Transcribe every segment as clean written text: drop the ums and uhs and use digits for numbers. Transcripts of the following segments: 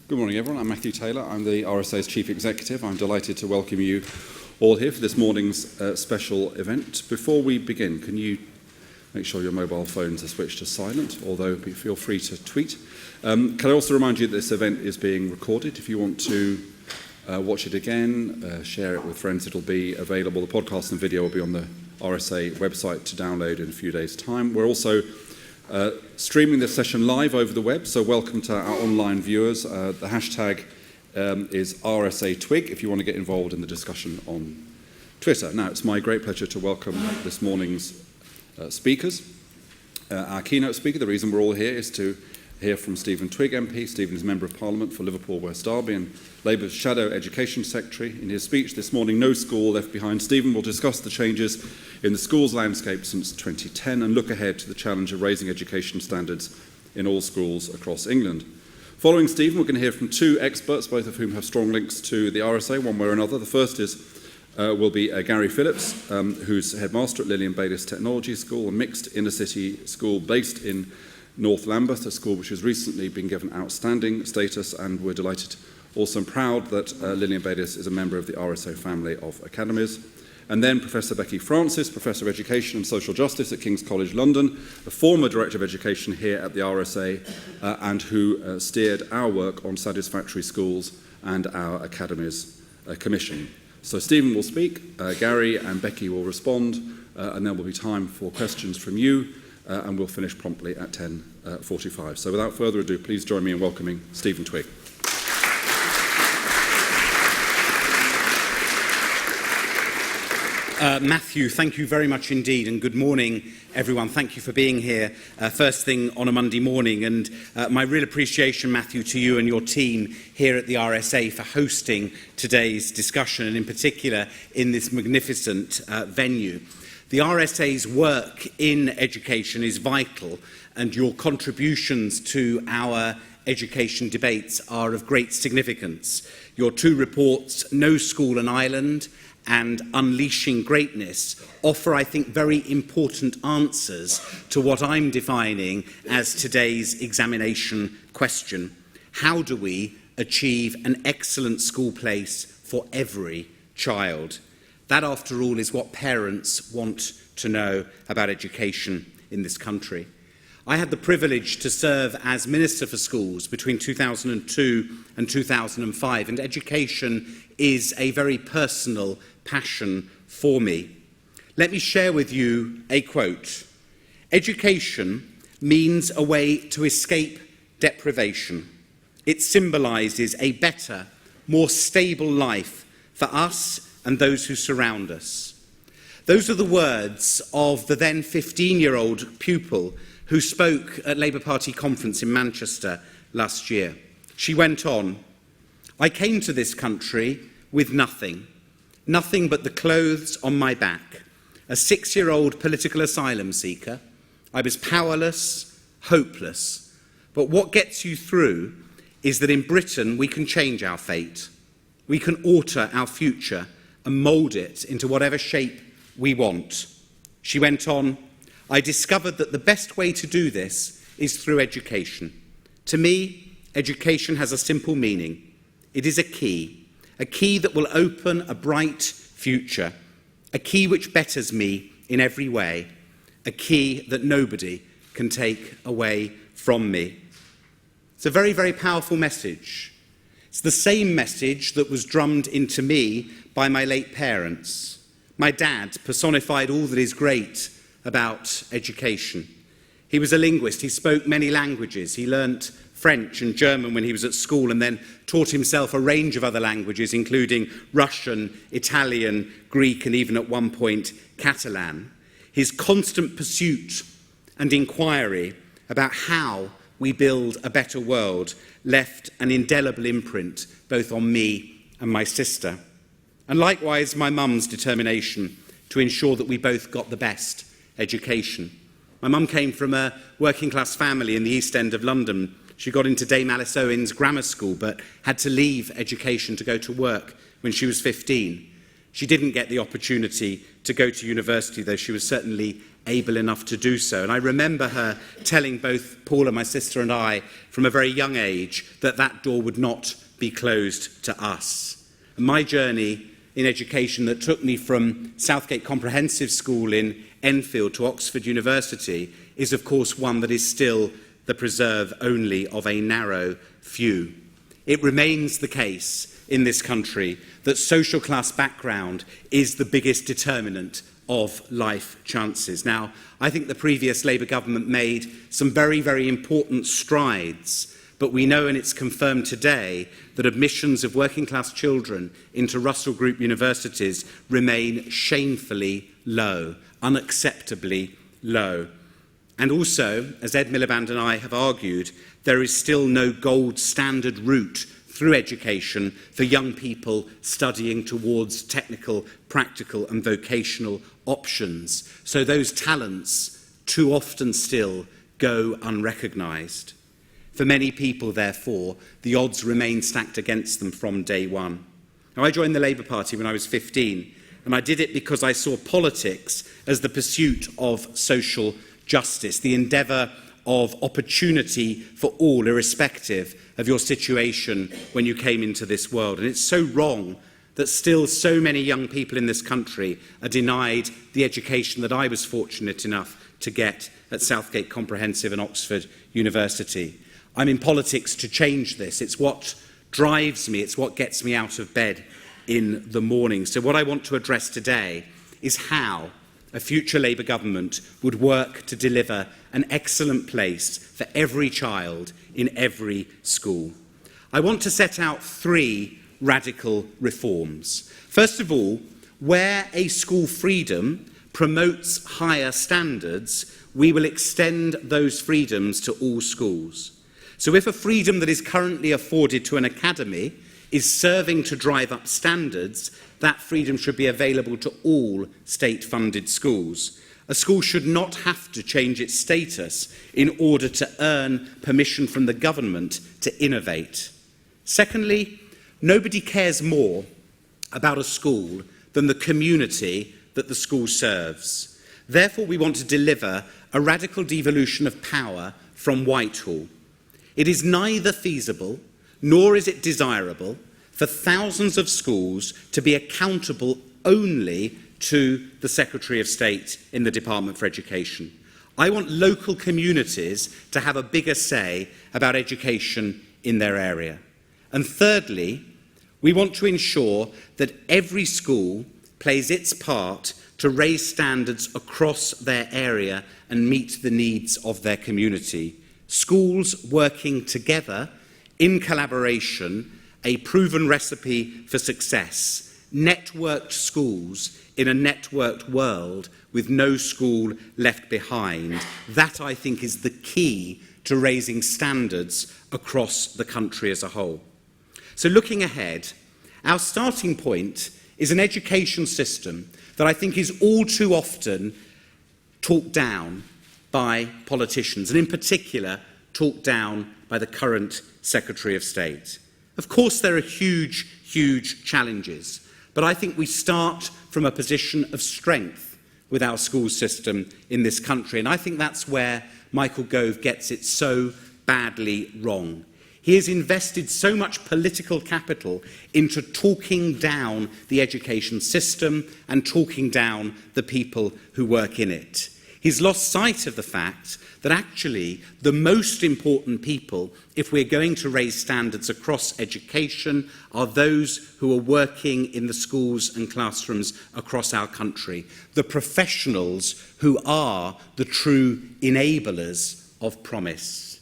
Good morning, everyone. I'm Matthew Taylor. I'm the RSA's Chief Executive. I'm delighted to welcome you all here for this morning's special event. Before we begin, can you make sure your mobile phones are switched to silent, although feel free to tweet. Can I also remind you that this event is being recorded. If you want to watch it again, share it with friends, it'll be available. The podcast and video will be on the RSA website to download in a few days' time. We're also streaming this session live over the web, so welcome to our online viewers. The hashtag is RSA Twigg if you want to get involved in the discussion on Twitter. Now, it's my great pleasure to welcome this morning's speakers. Our keynote speaker, the reason we're all here is to hear from Stephen Twigg MP. Stephen is Member of Parliament for Liverpool West Derby and Labour's Shadow Education Secretary. In his speech this morning, No School Left Behind, Stephen will discuss the changes in the schools landscape since 2010 and look ahead to the challenge of raising education standards in all schools across England. Following Stephen, we're going to hear from two experts, both of whom have strong links to the RSA, one way or another. The first will be Gary Phillips, who's headmaster at Lilian Baylis School, a mixed inner-city school based in North Lambeth, a school which has recently been given outstanding status, and we're delighted, also and proud, that Lilian Baylis is a member of the RSA family of academies. And then Professor Becky Francis, Professor of Education and Social Justice at King's College London, a former Director of Education here at the RSA, and who steered our work on satisfactory schools and our academies commission. So Stephen will speak, Gary and Becky will respond, and then will be time for questions from you, and we'll finish promptly at 10:45. So without further ado, please join me in welcoming Stephen Twigg. Matthew, thank you very much indeed, and good morning, everyone. Thank you for being here first thing on a Monday morning, and my real appreciation, Matthew, to you and your team here at the RSA for hosting today's discussion, and in particular in this magnificent venue. The RSA's work in education is vital, and your contributions to our education debates are of great significance. Your two reports, No School and Island and Unleashing Greatness, offer, I think, very important answers to what I'm defining as today's examination question. How do we achieve an excellent school place for every child? That, after all, is what parents want to know about education in this country. I had the privilege to serve as Minister for Schools between 2002 and 2005, and education is a very personal passion for me. Let me share with you a quote. Education means a way to escape deprivation. It symbolises a better, more stable life for us and those who surround us. Those are the words of the then 15-year-old pupil who spoke at Labour Party conference in Manchester last year. She went on, "I came to this country with nothing but the clothes on my back. A 6-year-old political asylum seeker. I was powerless, hopeless. But what gets you through is that in Britain we can change our fate. We can alter our future and mould it into whatever shape we want." She went on, "I discovered that the best way to do this is through education. To me, education has a simple meaning. It is a key that will open a bright future, a key which betters me in every way, a key that nobody can take away from me." It's a very, very powerful message. It's the same message that was drummed into me by my late parents. My dad personified all that is great about education. He was a linguist. He spoke many languages. He learnt French and German when he was at school, and then taught himself a range of other languages, including Russian, Italian, Greek, and even at one point Catalan. His constant pursuit and inquiry about how we build a better world left an indelible imprint both on me and my sister. And likewise, my mum's determination to ensure that we both got the best education. My mum came from a working-class family in the East End of London. She got into Dame Alice Owen's grammar school, but had to leave education to go to work when she was 15. She didn't get the opportunity to go to university, though she was certainly able enough to do so. And I remember her telling both Paula, my sister, and I from a very young age that that door would not be closed to us. And my journey in education that took me from Southgate Comprehensive School in Enfield to Oxford University is, of course, one that is still the preserve only of a narrow few. It remains the case in this country that social class background is the biggest determinant of life chances. Now, I think the previous Labour government made some very, very important strides, but we know, and it's confirmed today, that admissions of working class children into Russell Group universities remain shamefully low, unacceptably low. And also, as Ed Miliband and I have argued, there is still no gold standard route through education for young people studying towards technical, practical and vocational options. So those talents too often still go unrecognised. For many people, therefore, the odds remain stacked against them from day one. Now, I joined the Labour Party when I was 15, and I did it because I saw politics as the pursuit of social justice, the endeavour of opportunity for all, irrespective of your situation when you came into this world. And it's so wrong that still so many young people in this country are denied the education that I was fortunate enough to get at Southgate Comprehensive and Oxford University. I'm in politics to change this. It's what drives me. It's what gets me out of bed in the morning. So what I want to address today is how a future Labour government would work to deliver an excellent place for every child in every school. I want to set out 3 radical reforms. First of all, where a school freedom promotes higher standards, we will extend those freedoms to all schools. So if a freedom that is currently afforded to an academy is serving to drive up standards, that freedom should be available to all state-funded schools. A school should not have to change its status in order to earn permission from the government to innovate. Secondly, nobody cares more about a school than the community that the school serves. Therefore, we want to deliver a radical devolution of power from Whitehall. It is neither feasible nor is it desirable for thousands of schools to be accountable only to the Secretary of State in the Department for Education. I want local communities to have a bigger say about education in their area. And thirdly, we want to ensure that every school plays its part to raise standards across their area and meet the needs of their community. Schools working together in collaboration, a proven recipe for success. Networked schools in a networked world with no school left behind. That, I think, is the key to raising standards across the country as a whole. So looking ahead, our starting point is an education system that I think is all too often talked down by politicians, and in particular talked down by the current Secretary of State. Of course, there are huge, huge challenges, but I think we start from a position of strength with our school system in this country, and I think that's where Michael Gove gets it so badly wrong. He has invested so much political capital into talking down the education system and talking down the people who work in it. He's lost sight of the fact that actually the most important people, if we're going to raise standards across education, are those who are working in the schools and classrooms across our country, the professionals who are the true enablers of promise.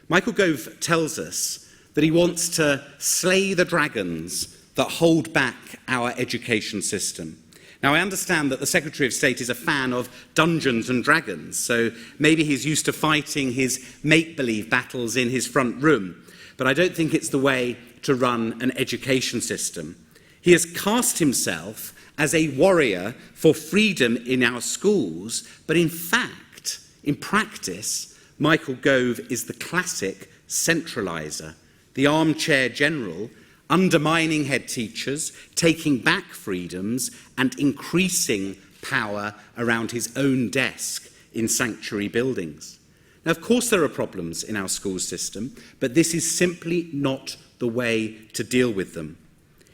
Michael Gove tells us that he wants to slay the dragons that hold back our education system. Now, I understand that the Secretary of State is a fan of Dungeons and Dragons, so maybe he's used to fighting his make-believe battles in his front room, but I don't think it's the way to run an education system. He has cast himself as a warrior for freedom in our schools, but in fact, in practice, Michael Gove is the classic centraliser, the armchair general, undermining head teachers, taking back freedoms and increasing power around his own desk in sanctuary buildings. Now, of course, there are problems in our school system, but this is simply not the way to deal with them.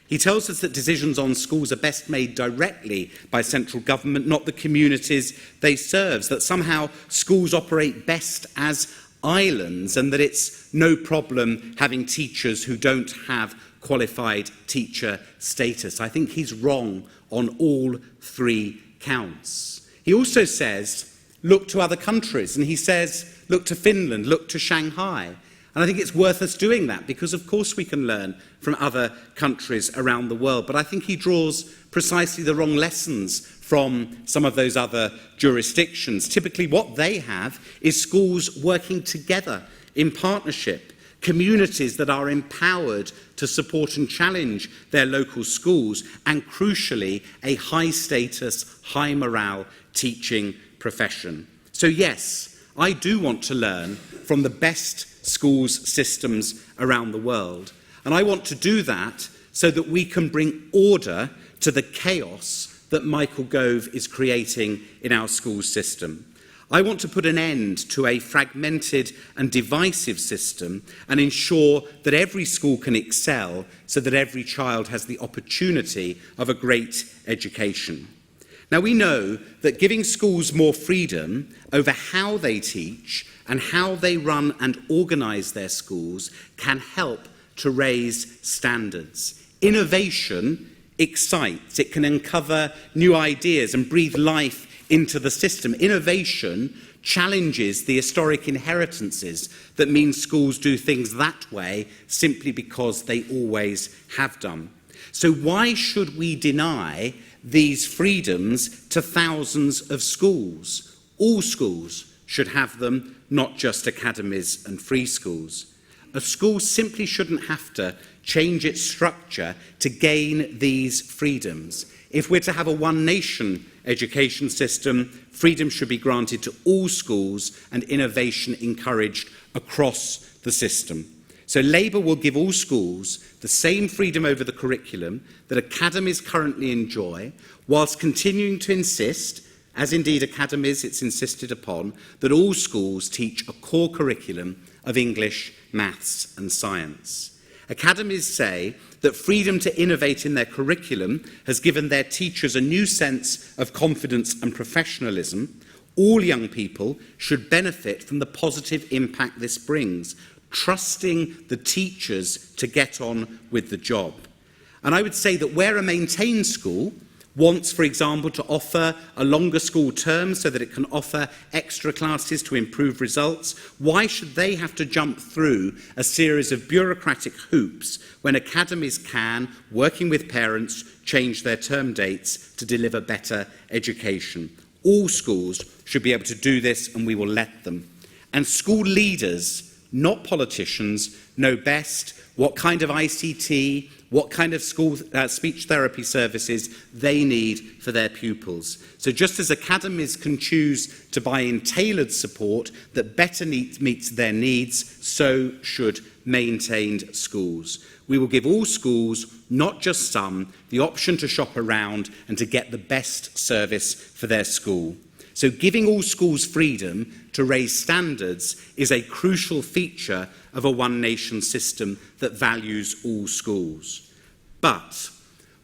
He tells us that decisions on schools are best made directly by central government, not the communities they serve, that somehow schools operate best as islands and that it's no problem having teachers who don't have qualified teacher status. I think he's wrong on all three counts. He also says, look to other countries, and he says, look to Finland, look to Shanghai. And I think it's worth us doing that because, of course, we can learn from other countries around the world. But I think he draws precisely the wrong lessons from some of those other jurisdictions. Typically, what they have is schools working together in partnership, communities that are empowered to support and challenge their local schools, and crucially, a high-status, high-morale teaching profession. So yes, I do want to learn from the best schools systems around the world. And I want to do that so that we can bring order to the chaos that Michael Gove is creating in our school system. I want to put an end to a fragmented and divisive system and ensure that every school can excel so that every child has the opportunity of a great education. Now, we know that giving schools more freedom over how they teach and how they run and organise their schools can help to raise standards. Innovation excites. It can uncover new ideas and breathe life into the system. Innovation challenges the historic inheritances that mean schools do things that way simply because they always have done. So why should we deny these freedoms to thousands of schools? All schools should have them, not just academies and free schools. A school simply shouldn't have to change its structure to gain these freedoms. If we're to have a one-nation education system, freedom should be granted to all schools and innovation encouraged across the system. So Labour will give all schools the same freedom over the curriculum that academies currently enjoy, whilst continuing to insist, as indeed academies it's insisted upon, that all schools teach a core curriculum of English, maths and science. Academies say that freedom to innovate in their curriculum has given their teachers a new sense of confidence and professionalism. All young people should benefit from the positive impact this brings, trusting the teachers to get on with the job. And I would say that where a maintained school wants, for example, to offer a longer school term so that it can offer extra classes to improve results, why should they have to jump through a series of bureaucratic hoops when academies can, working with parents, change their term dates to deliver better education? All schools should be able to do this, and we will let them. And school leaders, not politicians, know best what kind of ICT, what kind of school speech therapy services they need for their pupils. So just as academies can choose to buy in tailored support that better meets their needs, so should maintained schools. We will give all schools, not just some, the option to shop around and to get the best service for their school. So giving all schools freedom to raise standards is a crucial feature of a one-nation system that values all schools. But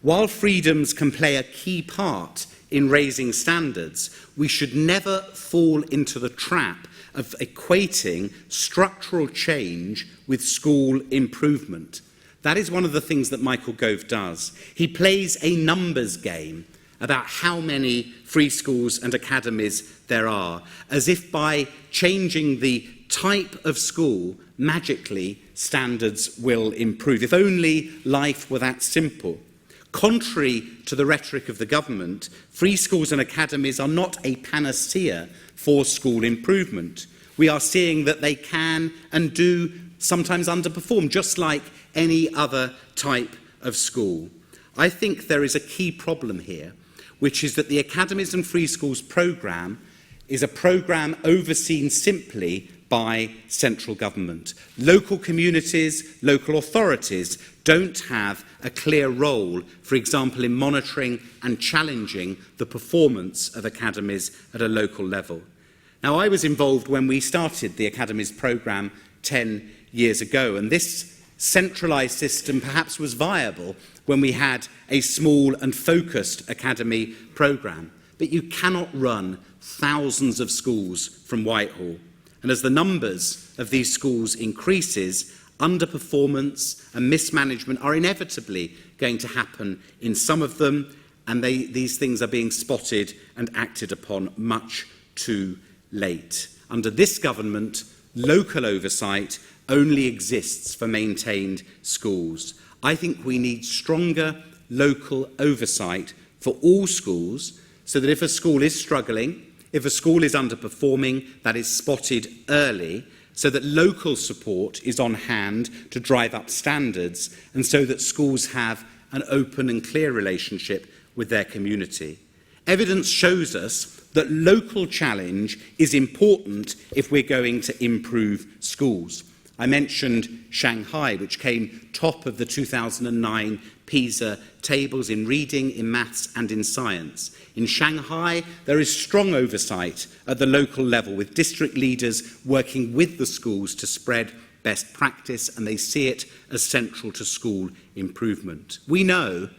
while freedoms can play a key part in raising standards, we should never fall into the trap of equating structural change with school improvement. That is one of the things that Michael Gove does. He plays a numbers game about how many free schools and academies there are, as if by changing the type of school, magically standards will improve. If only life were that simple. Contrary to the rhetoric of the government, free schools and academies are not a panacea for school improvement. We are seeing that they can and do sometimes underperform, just like any other type of school. I think there is a key problem here, which is that the Academies and Free Schools programme is a programme overseen simply by central government. Local communities, local authorities don't have a clear role, for example, in monitoring and challenging the performance of academies at a local level. Now, I was involved when we started the Academies programme 10 years ago, and this centralised system perhaps was viable when we had a small and focused academy programme. But you cannot run thousands of schools from Whitehall. And as the numbers of these schools increases, underperformance and mismanagement are inevitably going to happen in some of them, and these things are being spotted and acted upon much too late. Under this government, local oversight only exists for maintained schools. I think we need stronger local oversight for all schools, so that if a school is struggling, if a school is underperforming, that is spotted early, so that local support is on hand to drive up standards, and so that schools have an open and clear relationship with their community. Evidence shows us that local challenge is important if we're going to improve schools. I mentioned Shanghai, which came top of the 2009 PISA tables in reading, in maths and in science. In Shanghai, there is strong oversight at the local level, with district leaders working with the schools to spread best practice, and they see it as central to school improvement. We know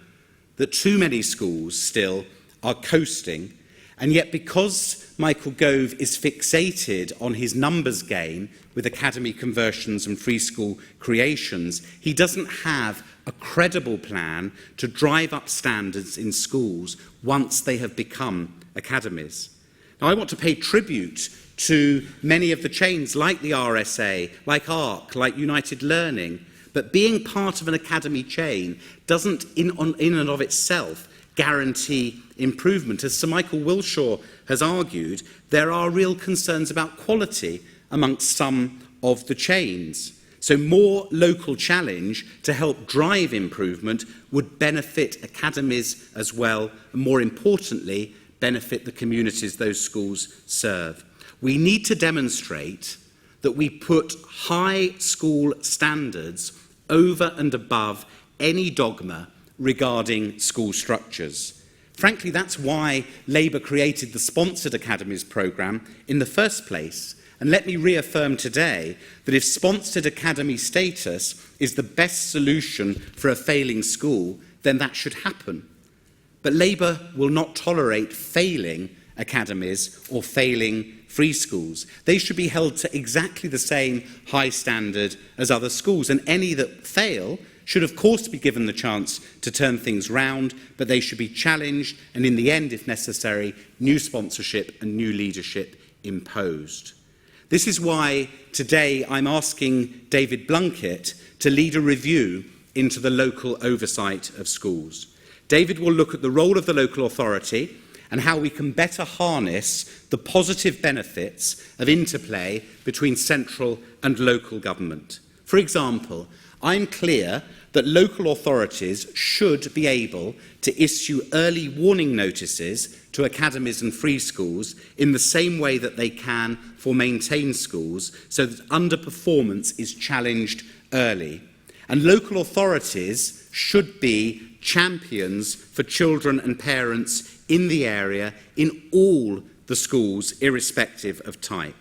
that too many schools still are coasting, and yet because Michael Gove is fixated on his numbers game with academy conversions and free school creations, he doesn't have a credible plan to drive up standards in schools once they have become academies. Now, I want to pay tribute to many of the chains like the RSA, like ARC, like United Learning, but being part of an academy chain doesn't in and of itself guarantee improvement. As Sir Michael Wilshaw has argued, there are real concerns about quality amongst some of the chains. So more local challenge to help drive improvement would benefit academies as well, and more importantly, benefit the communities those schools serve. We need to demonstrate that we put high school standards over and above any dogma regarding school structures. Frankly, that's why Labour created the Sponsored Academies programme in the first place. And let me reaffirm today that if sponsored academy status is the best solution for a failing school, then that should happen. But Labour will not tolerate failing academies or failing free schools. They should be held to exactly the same high standard as other schools, and any that fail should of course be given the chance to turn things round, but they should be challenged and in the end, if necessary, new sponsorship and new leadership imposed. This is why today I'm asking David Blunkett to lead a review into the local oversight of schools. David will look at the role of the local authority and how we can better harness the positive benefits of interplay between central and local government. For example, I'm clear that local authorities should be able to issue early warning notices to academies and free schools in the same way that they can for maintained schools, so that underperformance is challenged early. And local authorities should be champions for children and parents in the area in all the schools, irrespective of type.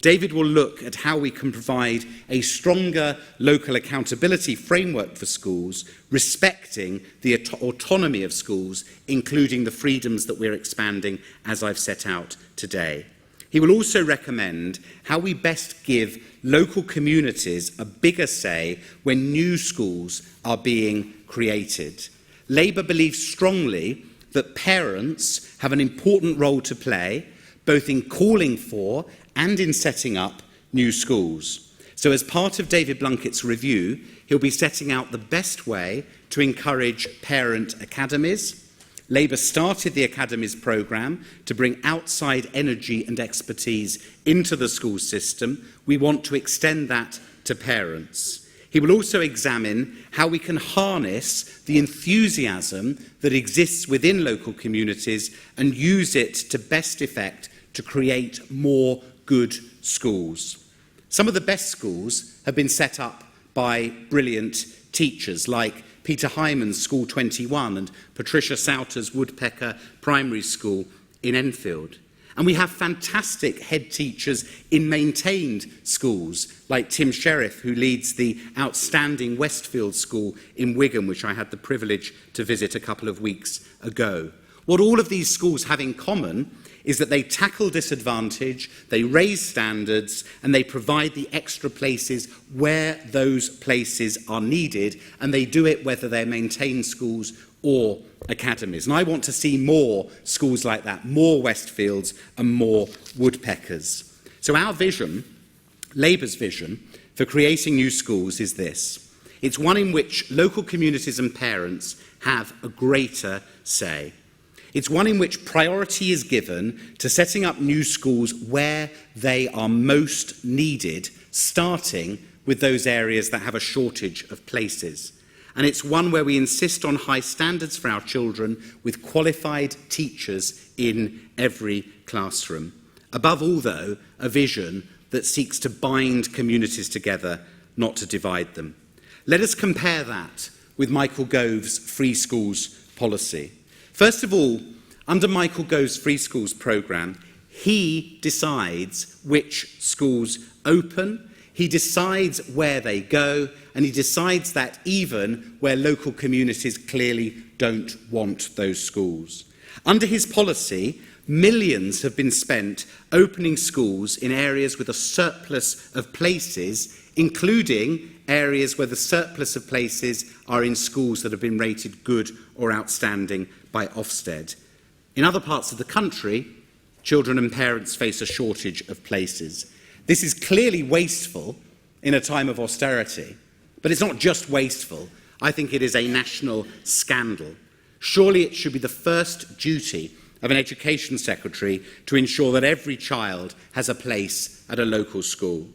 David will look at how we can provide a stronger local accountability framework for schools, respecting the autonomy of schools, including the freedoms that we're expanding, as I've set out today. He will also recommend how we best give local communities a bigger say when new schools are being created. Labour believes strongly that parents have an important role to play, both in calling for and in setting up new schools. So as part of David Blunkett's review, he'll be setting out the best way to encourage parent academies. Labour started the Academies programme to bring outside energy and expertise into the school system. We want to extend that to parents. He will also examine how we can harness the enthusiasm that exists within local communities and use it to best effect to create more good schools. Some of the best schools have been set up by brilliant teachers like Peter Hyman's School 21 and Patricia Sauter's Woodpecker Primary School in Enfield. And we have fantastic head teachers in maintained schools, like Tim Sheriff, who leads the outstanding Westfield School in Wigan, which I had the privilege to visit a couple of weeks ago. What all of these schools have in common is that they tackle disadvantage, they raise standards, and they provide the extra places where those places are needed, and they do it whether they're maintained schools or academies. And I want to see more schools like that, more Westfields and more Woodpeckers. So our vision, Labour's vision, for creating new schools is this. It's one in which local communities and parents have a greater say. It's one in which priority is given to setting up new schools where they are most needed, starting with those areas that have a shortage of places. And it's one where we insist on high standards for our children with qualified teachers in every classroom. Above all, though, a vision that seeks to bind communities together, not to divide them. Let us compare that with Michael Gouves' Free Schools policy. First of all, under Michael Gove's Free Schools programme, he decides which schools open, he decides where they go, and he decides that even where local communities clearly don't want those schools. Under his policy, millions have been spent opening schools in areas with a surplus of places, including areas where the surplus of places are in schools that have been rated good or outstanding by Ofsted. In other parts of the country, children and parents face a shortage of places. This is clearly wasteful in a time of austerity, but it's not just wasteful. I think it is a national scandal. Surely it should be the first duty of an education secretary to ensure that every child has a place at a local school.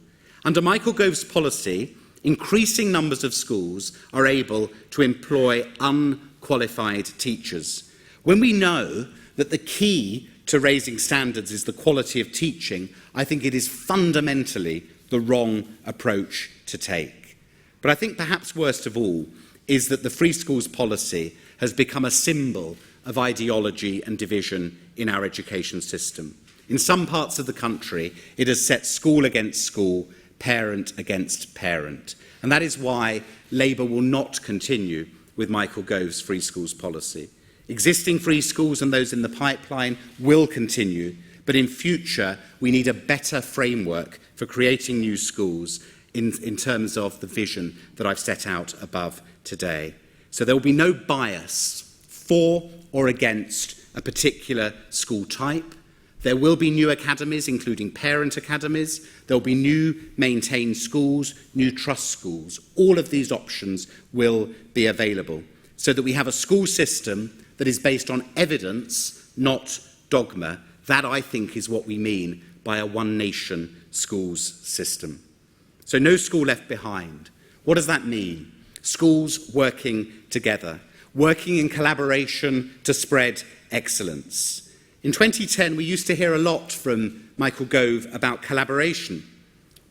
Under Michael Gove's policy, increasing numbers of schools are able to employ unqualified teachers. When we know that the key to raising standards is the quality of teaching, I think it is fundamentally the wrong approach to take. But I think perhaps worst of all is that the Free Schools policy has become a symbol of ideology and division in our education system. In some parts of the country, it has set school against school, parent against parent. And that is why Labour will not continue with Michael Gove's Free Schools policy. Existing free schools and those in the pipeline will continue, but in future we need a better framework for creating new schools in terms of the vision that I've set out above today. So there will be no bias for or against a particular school type. There will be new academies, including parent academies. There will be new maintained schools, new trust schools. All of these options will be available so that we have a school system that is based on evidence, not dogma. That, I think, is what we mean by a one-nation schools system. So no school left behind. What does that mean? Schools working together, working in collaboration to spread excellence. In 2010, we used to hear a lot from Michael Gove about collaboration,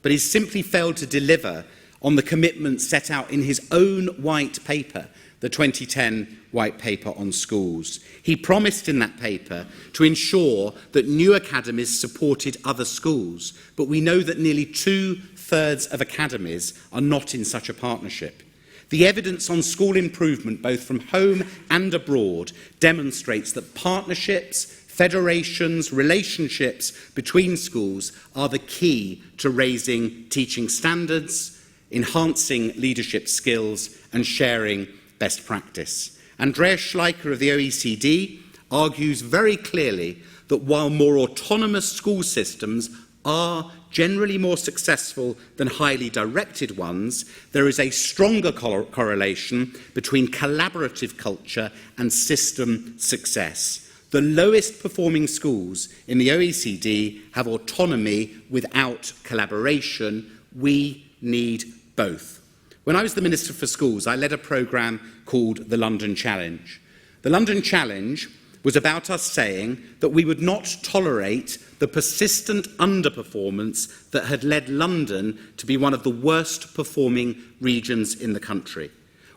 but he's simply failed to deliver on the commitments set out in his own white paper, the 2010 White Paper on Schools. He promised in that paper to ensure that new academies supported other schools, but we know that nearly 2/3 of academies are not in such a partnership. The evidence on school improvement, both from home and abroad, demonstrates that partnerships, federations, relationships between schools are the key to raising teaching standards, enhancing leadership skills, and sharing best practice. Andreas Schleicher of the OECD argues very clearly that while more autonomous school systems are generally more successful than highly directed ones, there is a stronger correlation between collaborative culture and system success. The lowest performing schools in the OECD have autonomy without collaboration. We need both. When I was the Minister for Schools, I led a programme called the London Challenge. The London Challenge was about us saying that we would not tolerate the persistent underperformance that had led London to be one of the worst performing regions in the country.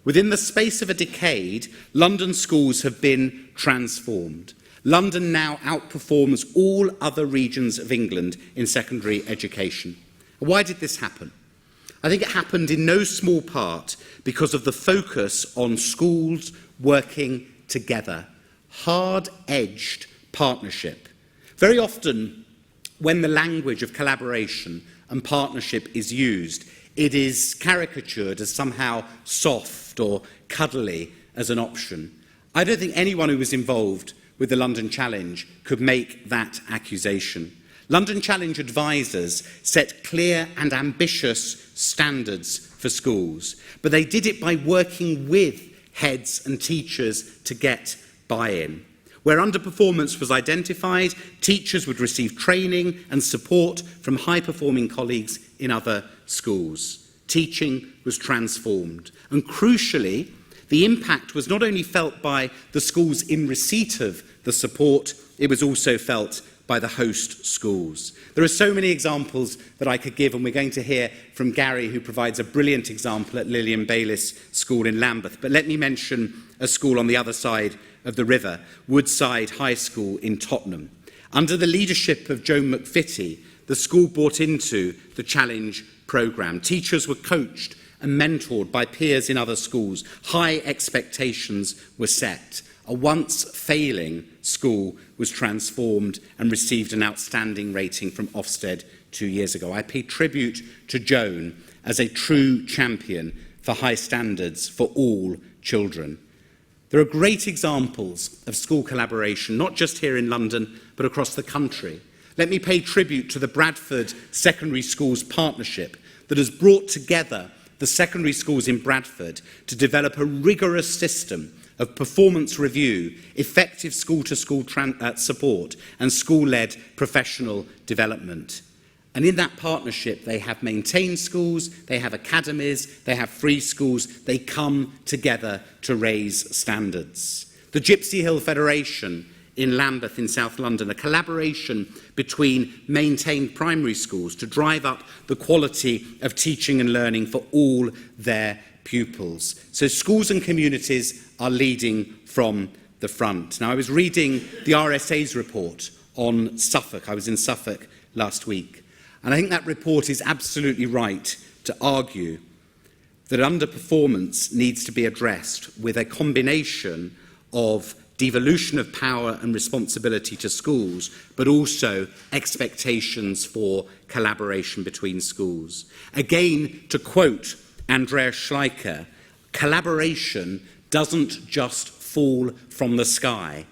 Within the space of a decade, London schools have been transformed. London now outperforms all other regions of England in secondary education. Why did this happen? I think it happened in no small part because of the focus on schools working together, hard-edged partnership. Very often, when the language of collaboration and partnership is used, it is caricatured as somehow soft or cuddly as an option. I don't think anyone who was involved with the London Challenge could make that accusation. London Challenge advisors set clear and ambitious standards for schools, but they did it by working with heads and teachers to get buy-in. Where underperformance was identified, teachers would receive training and support from high-performing colleagues in other schools. Teaching was transformed. And crucially, the impact was not only felt by the schools in receipt of the support, it was also felt by the host schools. There are so many examples that I could give, and we're going to hear from Gary, who provides a brilliant example at Lilian Baylis School in Lambeth. But let me mention a school on the other side of the river, Woodside High School in Tottenham. Under the leadership of Joan McVitie, the school bought into the Challenge programme. Teachers were coached and mentored by peers in other schools. High expectations were set. A once failing school was transformed and received an outstanding rating from Ofsted 2 years ago. I pay tribute to Joan as a true champion for high standards for all children. There are great examples of school collaboration, not just here in London, but across the country. Let me pay tribute to the Bradford Secondary Schools Partnership that has brought together the secondary schools in Bradford to develop a rigorous system of performance review, effective school-to-school support, and school-led professional development. And in that partnership, they have maintained schools, they have academies, they have free schools. They come together to raise standards. The Gypsy Hill Federation in Lambeth in South London, a collaboration between maintained primary schools to drive up the quality of teaching and learning for all their pupils. So schools and communities are leading from the front. Now, I was reading the RSA's report on Suffolk. I was in Suffolk last week. And I think that report is absolutely right to argue that underperformance needs to be addressed with a combination of devolution of power and responsibility to schools, but also expectations for collaboration between schools. Again, to quote Andreas Schleicher, collaboration doesn't just fall from the sky.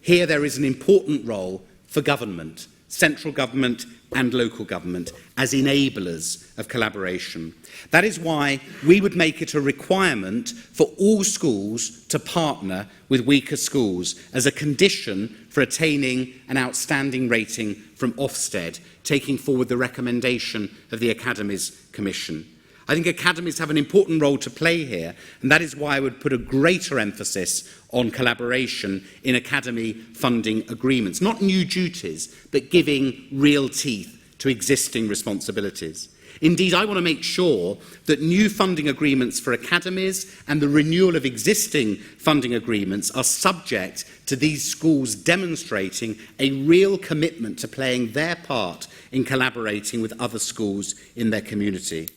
Here there is an important role for government, central government and local government, as enablers of collaboration. That is why we would make it a requirement for all schools to partner with weaker schools as a condition for attaining an outstanding rating from Ofsted, taking forward the recommendation of the Academies Commission. I think academies have an important role to play here, and that is why I would put a greater emphasis on collaboration in academy funding agreements. Not new duties, but giving real teeth to existing responsibilities. Indeed, I want to make sure that new funding agreements for academies and the renewal of existing funding agreements are subject to these schools demonstrating a real commitment to playing their part in collaborating with other schools in their community.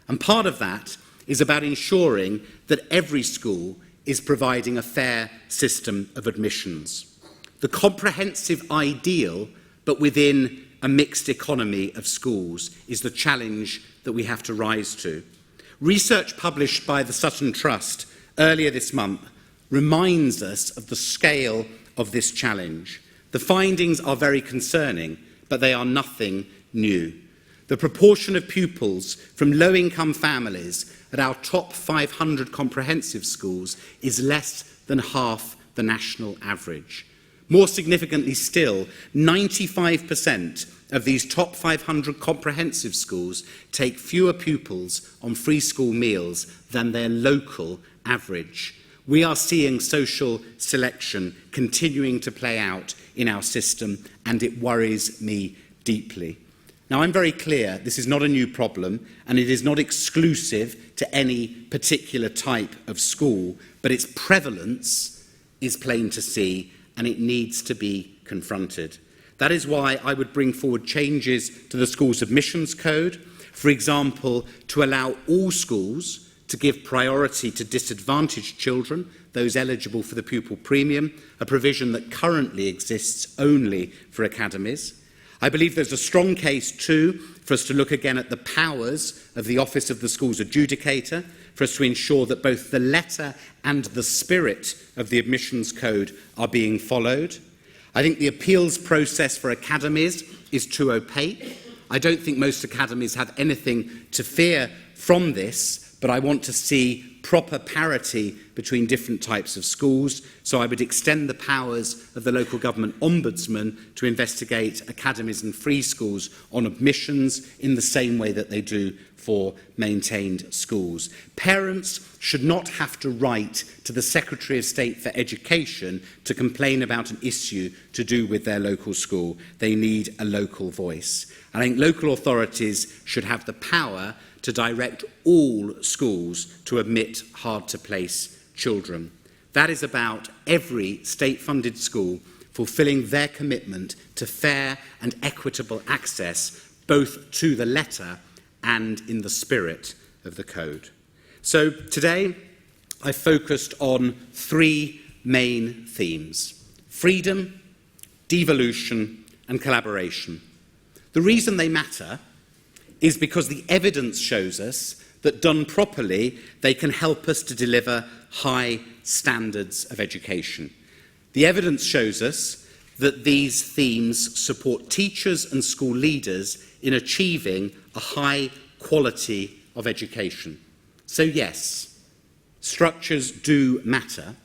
And part of that is about ensuring that every school is providing a fair system of admissions. The comprehensive ideal, but within a mixed economy of schools, is the challenge that we have to rise to. Research published by the Sutton Trust earlier this month reminds us of the scale of this challenge. The findings are very concerning, but they are nothing new. The proportion of pupils from low-income families at our top 500 comprehensive schools is less than half the national average. More significantly still, 95% of these top 500 comprehensive schools take fewer pupils on free school meals than their local average. We are seeing social selection continuing to play out in our system, and it worries me deeply. Now, I'm very clear this is not a new problem, and it is not exclusive to any particular type of school, but its prevalence is plain to see, and it needs to be confronted. That is why I would bring forward changes to the school's admissions code, for example, to allow all schools to give priority to disadvantaged children, those eligible for the pupil premium, a provision that currently exists only for academies. I believe there's a strong case too for us to look again at the powers of the Office of the School's Adjudicator, for us to ensure that both the letter and the spirit of the admissions code are being followed. I think the appeals process for academies is too opaque. I don't think most academies have anything to fear from this, but I want to see proper parity between different types of schools, so I would extend the powers of the local government ombudsman to investigate academies and free schools on admissions in the same way that they do for maintained schools. Parents should not have to write to the Secretary of State for Education to complain about an issue to do with their local school. They need a local voice. I think local authorities should have the power to direct all schools to admit hard-to-place children. That is about every state-funded school fulfilling their commitment to fair and equitable access, both to the letter and in the spirit of the code. So today, I focused on three main themes: freedom, devolution, and collaboration. The reason they matter is because the evidence shows us that done properly, they can help us to deliver high standards of education. The evidence shows us that these themes support teachers and school leaders in achieving a high quality of education. So yes, structures do matter,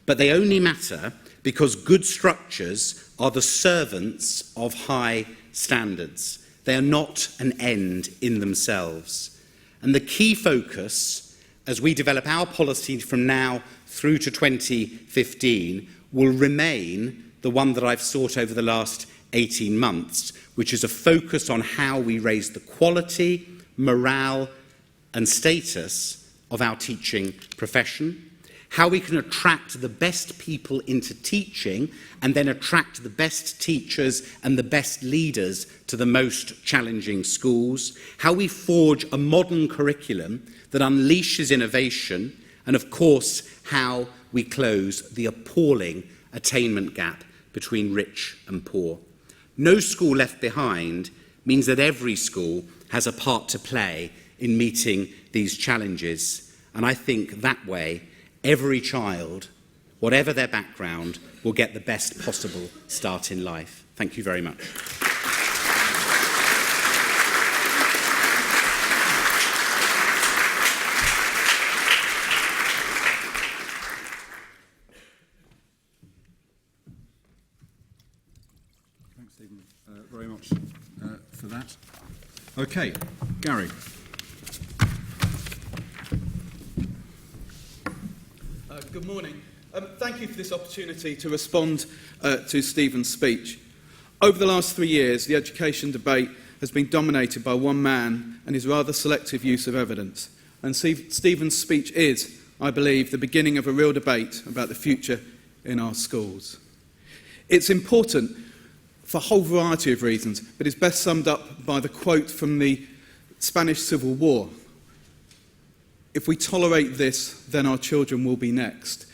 but they only matter because good structures are the servants of high standards. They are not an end in themselves. And the key focus, as we develop our policy from now through to 2015, will remain the one that I've sought over the last 18 months, which is a focus on how we raise the quality, morale, and status of our teaching profession, how we can attract the best people into teaching and then attract the best teachers and the best leaders to the most challenging schools, how we forge a modern curriculum that unleashes innovation, and of course, how we close the appalling attainment gap between rich and poor. No school left behind means that every school has a part to play in meeting these challenges, and I think that way every child, whatever their background, will get the best possible start in life. Thank you very much. Thanks, Stephen, very much for that. Okay, Gary. Good morning. Thank you for this opportunity to respond to Stephen's speech. Over the last 3 years, the education debate has been dominated by one man and his rather selective use of evidence. And Stephen's speech is, I believe, the beginning of a real debate about the future in our schools. It's important for a whole variety of reasons, but it's best summed up by the quote from the Spanish Civil War. If we tolerate this, then our children will be next.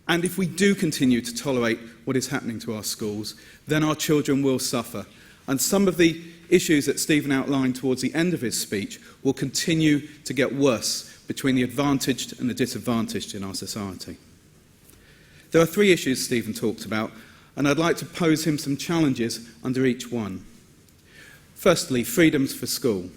And if we do continue to tolerate what is happening to our schools, then our children will suffer. And some of the issues that Stephen outlined towards the end of his speech will continue to get worse between the advantaged and the disadvantaged in our society. There are 3 issues Stephen talked about, and I'd like to pose him some challenges under each one. Firstly, freedoms for school.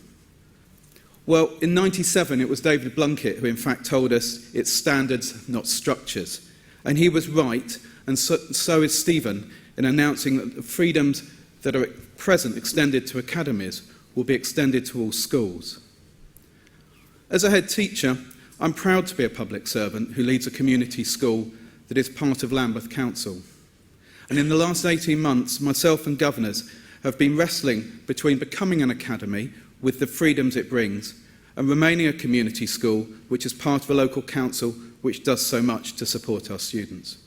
Well, in 1997, it was David Blunkett who in fact told us it's standards, not structures. And he was right, and so is Stephen, in announcing that the freedoms that are at present extended to academies will be extended to all schools. As a head teacher, I'm proud to be a public servant who leads a community school that is part of Lambeth Council. And in the last 18 months, myself and governors have been wrestling between becoming an academy with the freedoms it brings, and remaining a community school which is part of a local council which does so much to support our students.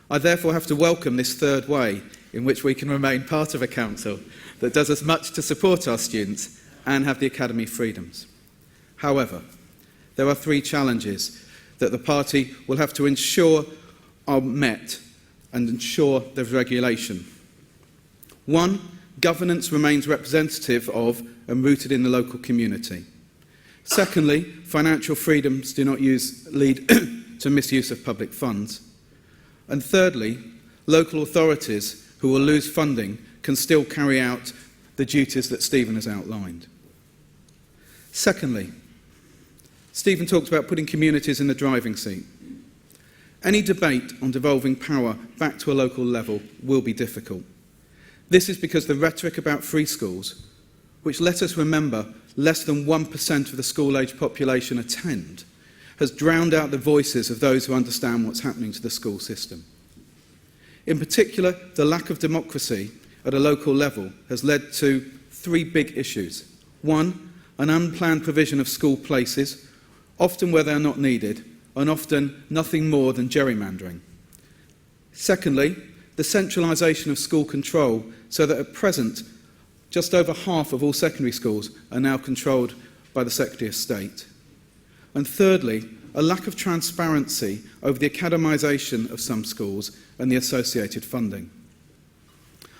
I therefore have to welcome this third way in which we can remain part of a council that does as much to support our students and have the academy freedoms. However, there are three challenges that the party will have to ensure are met and ensure there's regulation. One, governance remains representative of and rooted in the local community. Secondly, financial freedoms do not lead to misuse of public funds. And thirdly, local authorities who will lose funding can still carry out the duties that Stephen has outlined. Secondly, Stephen talked about putting communities in the driving seat. Any debate on devolving power back to a local level will be difficult. This is because the rhetoric about free schools, which, let us remember, less than 1% of the school-age population attend, has drowned out the voices of those who understand what's happening to the school system. In particular, the lack of democracy at a local level has led to three big issues. One, an unplanned provision of school places, often where they are not needed, and often nothing more than gerrymandering. Secondly, the centralisation of school control, so that at present, just over half of all secondary schools are now controlled by the Secretary of State. And thirdly, a lack of transparency over the academisation of some schools and the associated funding.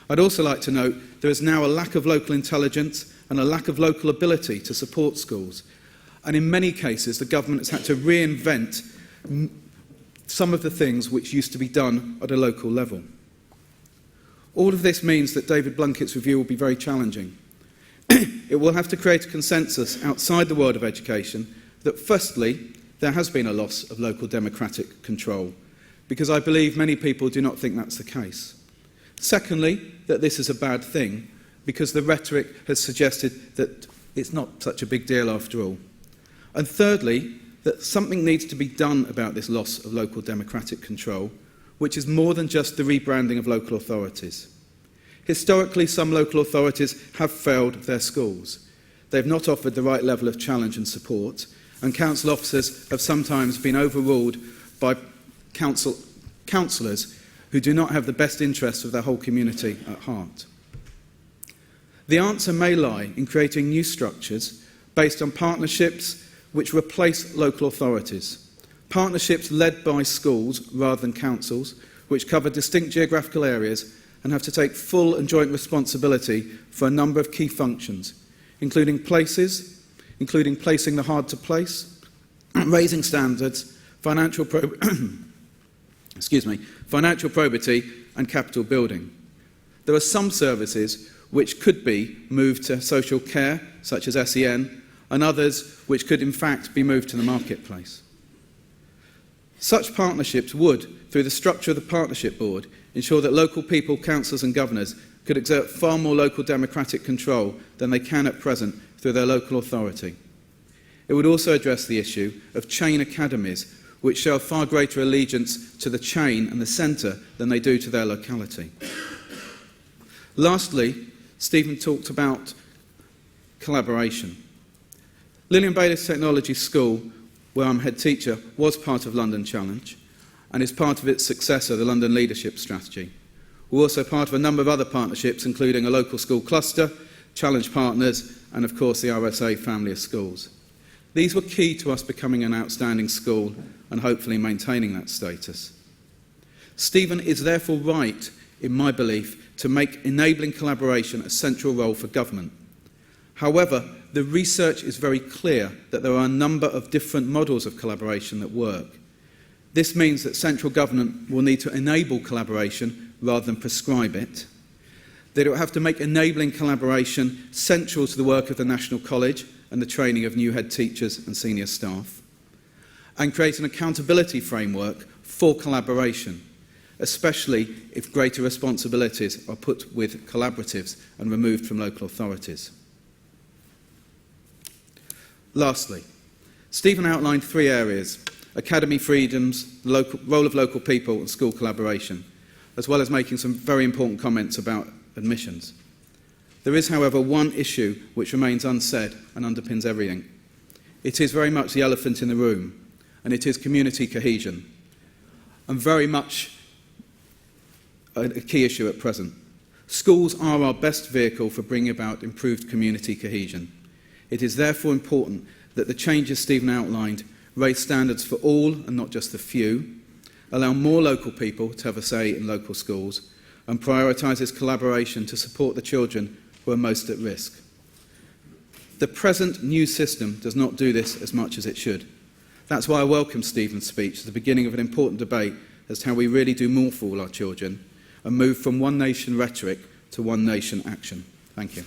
I'd also like to note there is now a lack of local intelligence and a lack of local ability to support schools. And in many cases, the government has had to reinvent some of the things which used to be done at a local level. All of this means that David Blunkett's review will be very challenging. It will have to create a consensus outside the world of education that, firstly, there has been a loss of local democratic control, because I believe many people do not think that's the case. Secondly, that this is a bad thing, because the rhetoric has suggested that it's not such a big deal after all. And thirdly, that something needs to be done about this loss of local democratic control, which is more than just the rebranding of local authorities. Historically, some local authorities have failed their schools. They've not offered the right level of challenge and support, and council officers have sometimes been overruled by councillors who do not have the best interests of their whole community at heart. The answer may lie in creating new structures based on partnerships which replace local authorities. Partnerships led by schools rather than councils, which cover distinct geographical areas and have to take full and joint responsibility for a number of key functions, including placing the hard to place, raising standards, financial probity and capital building. There are some services which could be moved to social care, such as SEN, and others which could in fact be moved to the marketplace. Such partnerships would, through the structure of the Partnership Board, ensure that local people, councillors and governors could exert far more local democratic control than they can at present through their local authority. It would also address the issue of chain academies, which show a far greater allegiance to the chain and the centre than they do to their locality. Lastly, Stephen talked about collaboration. Lilian Baylis Technology School, where I'm head teacher, was part of London Challenge and is part of its successor, the London Leadership Strategy. We're also part of a number of other partnerships, including a local school cluster, Challenge Partners, and of course the RSA family of schools. These were key to us becoming an outstanding school and hopefully maintaining that status. Stephen is therefore right, in my belief, to make enabling collaboration a central role for government. However, the research is very clear that there are a number of different models of collaboration that work. This means that central government will need to enable collaboration rather than prescribe it, that it will have to make enabling collaboration central to the work of the National College and the training of new head teachers and senior staff, and create an accountability framework for collaboration, especially if greater responsibilities are put with collaboratives and removed from local authorities. Lastly, Stephen outlined three areas: academy freedoms, role of local people and school collaboration, as well as making some very important comments about admissions. There is, however, one issue which remains unsaid and underpins everything. It is very much the elephant in the room, and it is community cohesion. And very much a key issue at present. Schools are our best vehicle for bringing about improved community cohesion. It is therefore important that the changes Stephen outlined raise standards for all and not just the few, allow more local people to have a say in local schools, and prioritises collaboration to support the children who are most at risk. The present new system does not do this as much as it should. That's why I welcome Stephen's speech as the beginning of an important debate as to how we really do more for all our children and move from one nation rhetoric to one nation action. Thank you.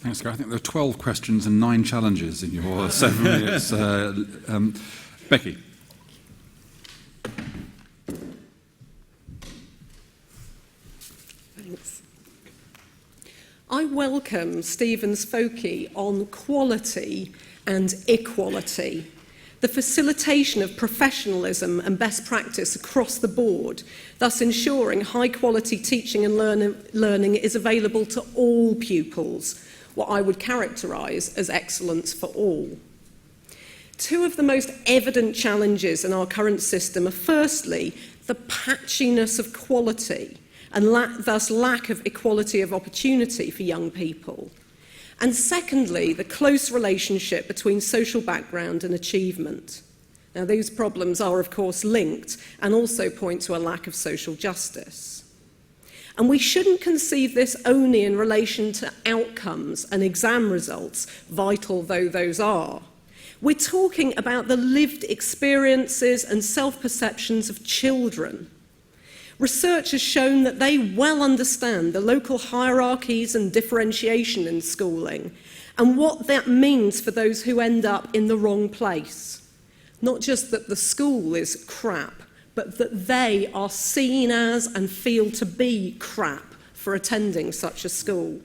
Thanks, Gary. I think there are 12 questions and 9 challenges in your 7 minutes. Becky. Thanks. I welcome Stephen's focus on quality and equality, the facilitation of professionalism and best practice across the board, thus ensuring high-quality teaching and learning is available to all pupils, what I would characterise as excellence for all. Two of the most evident challenges in our current system are firstly the patchiness of quality and thus lack of equality of opportunity for young people. And secondly, the close relationship between social background and achievement. Now, these problems are, of course, linked and also point to a lack of social justice. And we shouldn't conceive this only in relation to outcomes and exam results, vital though those are. We're talking about the lived experiences and self-perceptions of children. Research has shown that they well understand the local hierarchies and differentiation in schooling and what that means for those who end up in the wrong place. Not just that the school is crap, but that they are seen as and feel to be crap for attending such a school.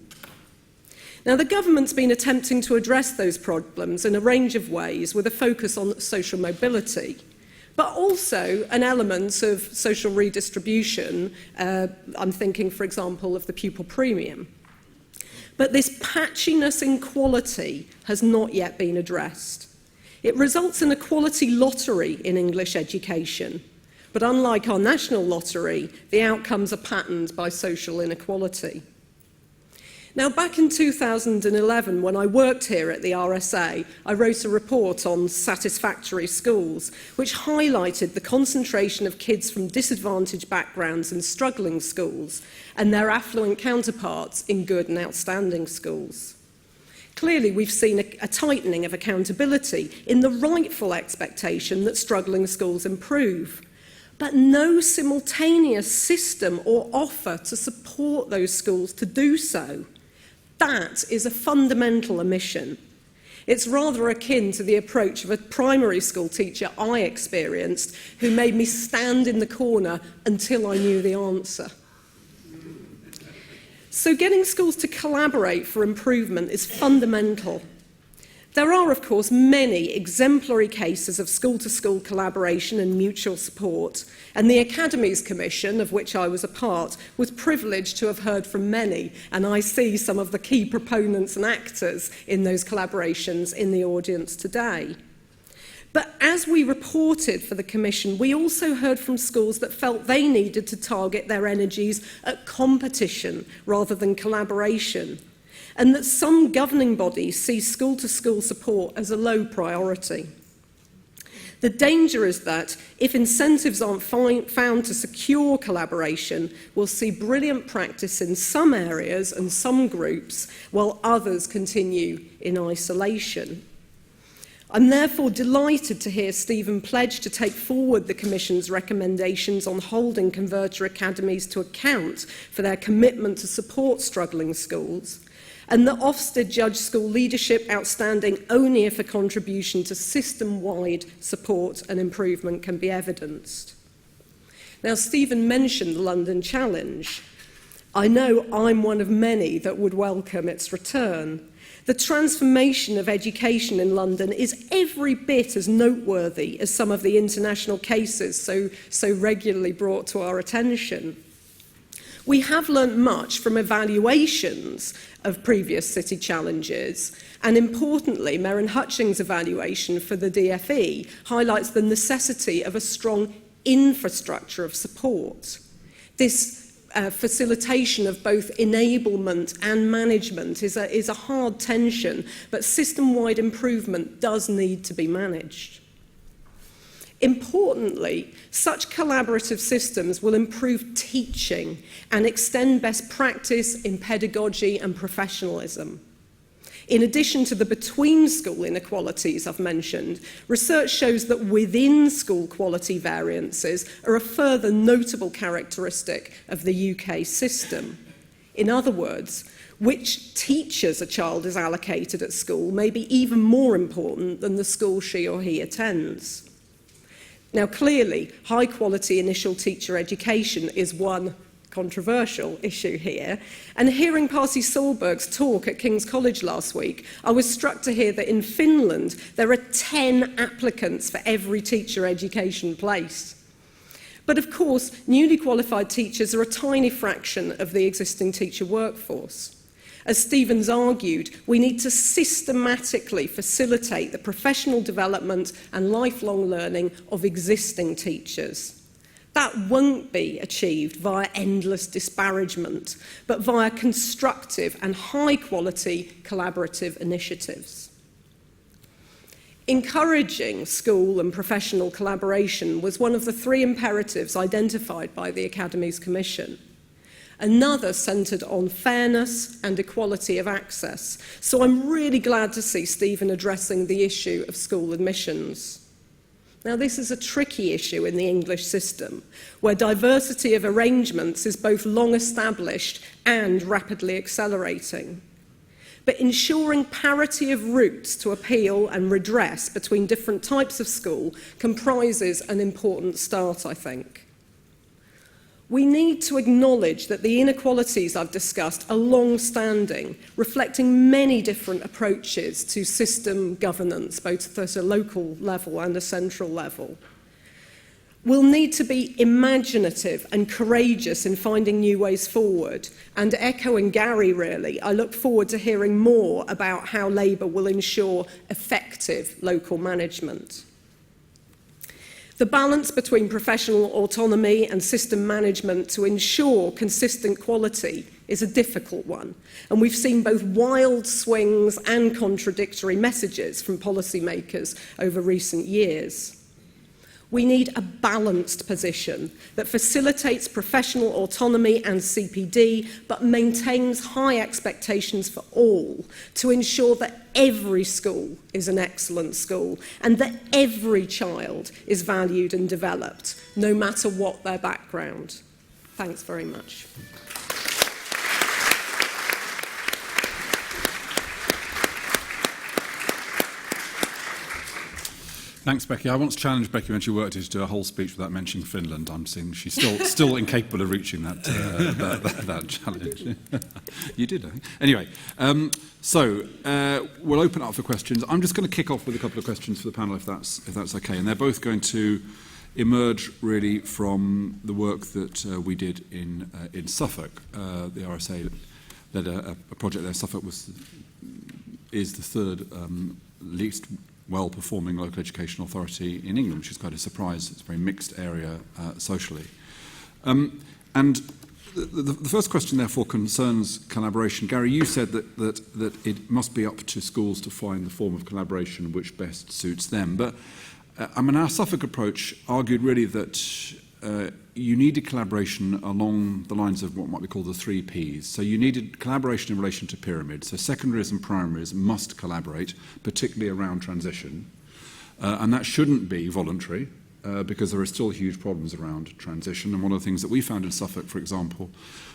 Now, the government's been attempting to address those problems in a range of ways with a focus on social mobility, but also an element of social redistribution. I'm thinking, for example, of the pupil premium. But this patchiness in quality has not yet been addressed. It results in a quality lottery in English education. But unlike our national lottery, the outcomes are patterned by social inequality. Now, back in 2011, when I worked here at the RSA, I wrote a report on satisfactory schools, which highlighted the concentration of kids from disadvantaged backgrounds in struggling schools and their affluent counterparts in good and outstanding schools. Clearly, we've seen a tightening of accountability in the rightful expectation that struggling schools improve, but no simultaneous system or offer to support those schools to do so. That is a fundamental omission. It's rather akin to the approach of a primary school teacher I experienced who made me stand in the corner until I knew the answer. So getting schools to collaborate for improvement is fundamental. There are, of course, many exemplary cases of school-to-school collaboration and mutual support, and the Academies Commission, of which I was a part, was privileged to have heard from many, and I see some of the key proponents and actors in those collaborations in the audience today. But as we reported for the Commission, we also heard from schools that felt they needed to target their energies at competition rather than collaboration, and that some governing bodies see school-to-school support as a low priority. The danger is that if incentives aren't found to secure collaboration, we'll see brilliant practice in some areas and some groups, while others continue in isolation. I'm therefore delighted to hear Stephen pledge to take forward the Commission's recommendations on holding converter academies to account for their commitment to support struggling schools, and the Ofsted judge school leadership outstanding only if a contribution to system-wide support and improvement can be evidenced. Now, Stephen mentioned the London Challenge. I know I'm one of many that would welcome its return. The transformation of education in London is every bit as noteworthy as some of the international cases so regularly brought to our attention. We have learnt much from evaluations of previous city challenges, and importantly, Merrin Hutchings' evaluation for the DFE highlights the necessity of a strong infrastructure of support. This facilitation of both enablement and management is a hard tension, but system-wide improvement does need to be managed. Importantly, such collaborative systems will improve teaching and extend best practice in pedagogy and professionalism. In addition to the between-school inequalities I've mentioned, research shows that within-school quality variances are a further notable characteristic of the UK system. In other words, which teachers a child is allocated at school may be even more important than the school she or he attends. Now, clearly, high-quality initial teacher education is one controversial issue here. And hearing Pasi Solberg's talk at King's College last week, I was struck to hear that in Finland, there are 10 applicants for every teacher education place. But of course, newly qualified teachers are a tiny fraction of the existing teacher workforce. As Stevens argued, we need to systematically facilitate the professional development and lifelong learning of existing teachers. That won't be achieved via endless disparagement, but via constructive and high-quality collaborative initiatives. Encouraging school and professional collaboration was one of the 3 imperatives identified by the Academy's Commission. Another centred on fairness and equality of access. So I'm really glad to see Stephen addressing the issue of school admissions. Now, this is a tricky issue in the English system, where diversity of arrangements is both long established and rapidly accelerating. But ensuring parity of routes to appeal and redress between different types of school comprises an important start, I think. We need to acknowledge that the inequalities I've discussed are long-standing, reflecting many different approaches to system governance, both at a local level and a central level. We'll need to be imaginative and courageous in finding new ways forward. And echoing Gary, really, I look forward to hearing more about how Labour will ensure effective local management. The balance between professional autonomy and system management to ensure consistent quality is a difficult one, and we've seen both wild swings and contradictory messages from policymakers over recent years. We need a balanced position that facilitates professional autonomy and CPD, but maintains high expectations for all to ensure that every school is an excellent school and that every child is valued and developed, no matter what their background. Thanks very much. Thanks, Becky. I once challenged Becky when she worked here to do a whole speech without mentioning Finland. I'm seeing she's still incapable of reaching that challenge. You did, I think. Anyway, we'll open up for questions. I'm just going to kick off with a couple of questions for the panel, if that's okay. And they're both going to emerge really from the work that we did in Suffolk. The RSA led a project there. Suffolk is the third least well-performing local education authority in England, which is quite a surprise. It's a very mixed area socially. And the first question, therefore, concerns collaboration. Gary, you said that it must be up to schools to find the form of collaboration which best suits them. But our Suffolk approach argued really that you needed collaboration along the lines of what might be called the 3 Ps. So you needed collaboration in relation to pyramids. So secondaries and primaries must collaborate, particularly around transition. And that shouldn't be voluntary, because there are still huge problems around transition. And one of the things that we found in Suffolk, for example,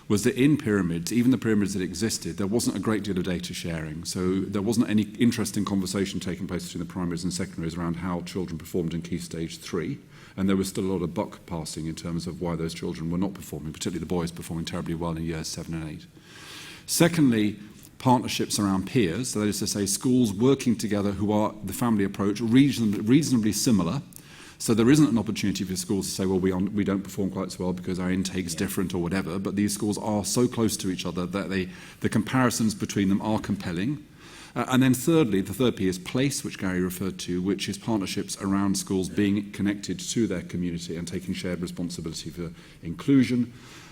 was that in pyramids, even the pyramids that existed, there wasn't a great deal of data sharing. So there wasn't any interesting conversation taking place between the primaries and secondaries around how children performed in Key Stage 3. And there was still a lot of buck passing in terms of why those children were not performing, particularly the boys performing terribly well in years 7 and 8. Secondly, partnerships around peers, so that is to say schools working together who are the family approach reasonably similar, So there isn't an opportunity for schools to say, well, we don't perform quite so well because our intake's different or whatever, but these schools are so close to each other that the comparisons between them are compelling. And then thirdly, the third P is place, which Gary referred to, which is partnerships around schools being connected to their community and taking shared responsibility for inclusion.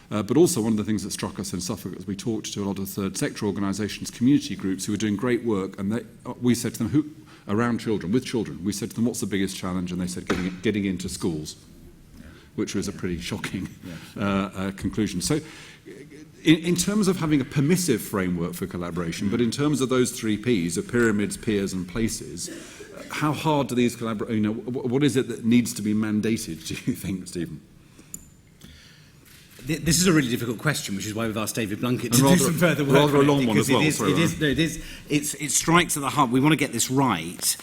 But also one of the things that struck us in Suffolk is we talked to a lot of third sector organisations, community groups who were doing great work, and we said to them, around children, with children, we said to them, what's the biggest challenge? And they said, getting into schools, which was a pretty shocking conclusion. So in terms of having a permissive framework for collaboration, but in terms of those three Ps, of pyramids, peers and places, how hard do these collaborate? What is it that needs to be mandated, do you think, Stephen? This is a really difficult question, which is why we've asked David Blunkett to do some further work. Rather a long one as well. It strikes at the heart. We want to get this right.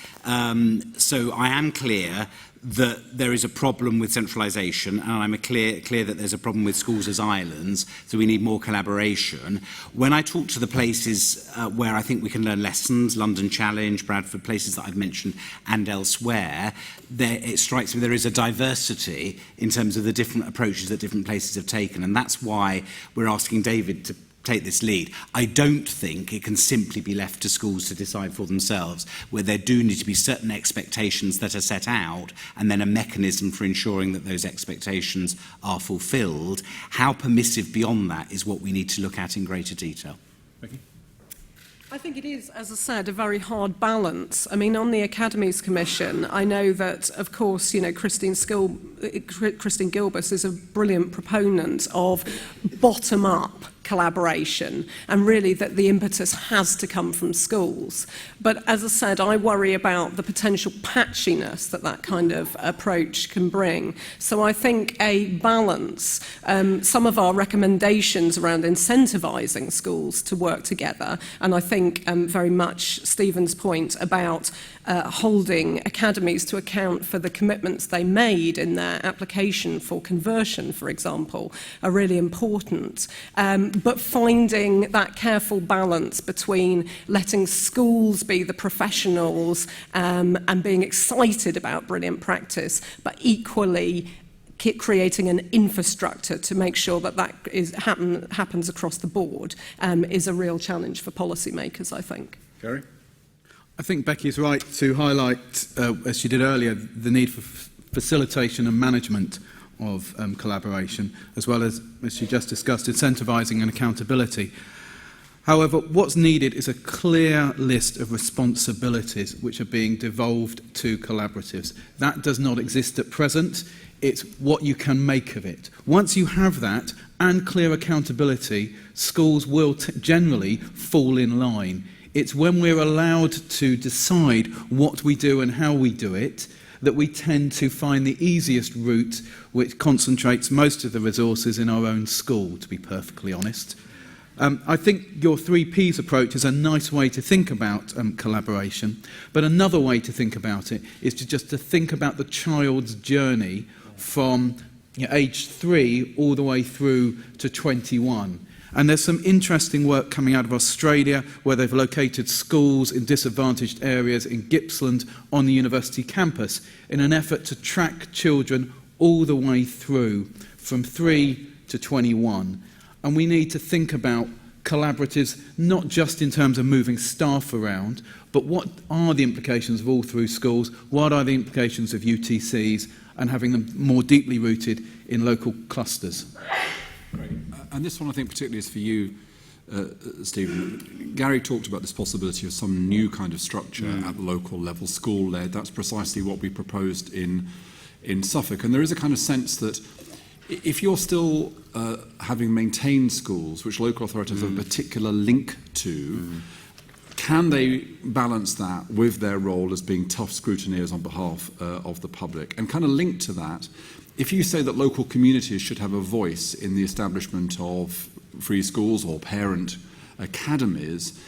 So I am clear that there is a problem with centralisation, and I'm clear that there's a problem with schools as islands, so we need more collaboration. When I talk to the places where I think we can learn lessons, London Challenge, Bradford, places that I've mentioned, and elsewhere, it strikes me there is a diversity in terms of the different approaches that different places have taken, and that's why we're asking David to take this lead. I don't think it can simply be left to schools to decide for themselves, where there do need to be certain expectations that are set out and then a mechanism for ensuring that those expectations are fulfilled. How permissive beyond that is what we need to look at in greater detail. Becky? I think it is, as I said, a very hard balance. I mean, on the Academies Commission, I know that, of course, Christine Gilbus is a brilliant proponent of bottom-up collaboration, and really that the impetus has to come from schools. But as I said, I worry about the potential patchiness that kind of approach can bring. So I think a balance, some of our recommendations around incentivising schools to work together, and I think very much Stephen's point about holding academies to account for the commitments they made in their application for conversion, for example, are really important. But finding that careful balance between letting schools be the professionals and being excited about brilliant practice, but equally creating an infrastructure to make sure that happens across the board is a real challenge for policymakers, I think. Gary? I think Becky's right to highlight, as she did earlier, the need for facilitation and management of collaboration, as well as she just discussed, incentivising and accountability. However, what's needed is a clear list of responsibilities which are being devolved to collaboratives. That does not exist at present. It's what you can make of it. Once you have that and clear accountability, schools will generally fall in line. It's when we're allowed to decide what we do and how we do it that we tend to find the easiest route, which concentrates most of the resources in our own school, to be perfectly honest. I think your 3Ps approach is a nice way to think about collaboration, but another way to think about it is to think about the child's journey from age 3 all the way through to 21. And there's some interesting work coming out of Australia where they've located schools in disadvantaged areas in Gippsland on the university campus in an effort to track children all the way through from 3 to 21. And we need to think about collaboratives not just in terms of moving staff around, but what are the implications of all through schools, what are the implications of UTCs, and having them more deeply rooted in local clusters. Great. And this one, I think, particularly is for you, Stephen. Gary talked about this possibility of some new kind of structure at the local level, school-led. That's precisely what we proposed in Suffolk. And there is a kind of sense that if you're still having maintained schools, which local authorities have a particular link to, can they balance that with their role as being tough scrutineers on behalf of the public? And kind of linked to that, if you say that local communities should have a voice in the establishment of free schools or parent academies,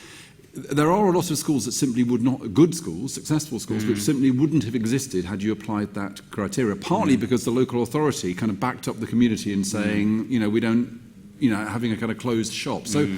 there are a lot of schools that simply would not, good schools, successful schools, which simply wouldn't have existed had you applied that criteria, partly because the local authority kind of backed up the community in saying, we don't, having a kind of closed shop. So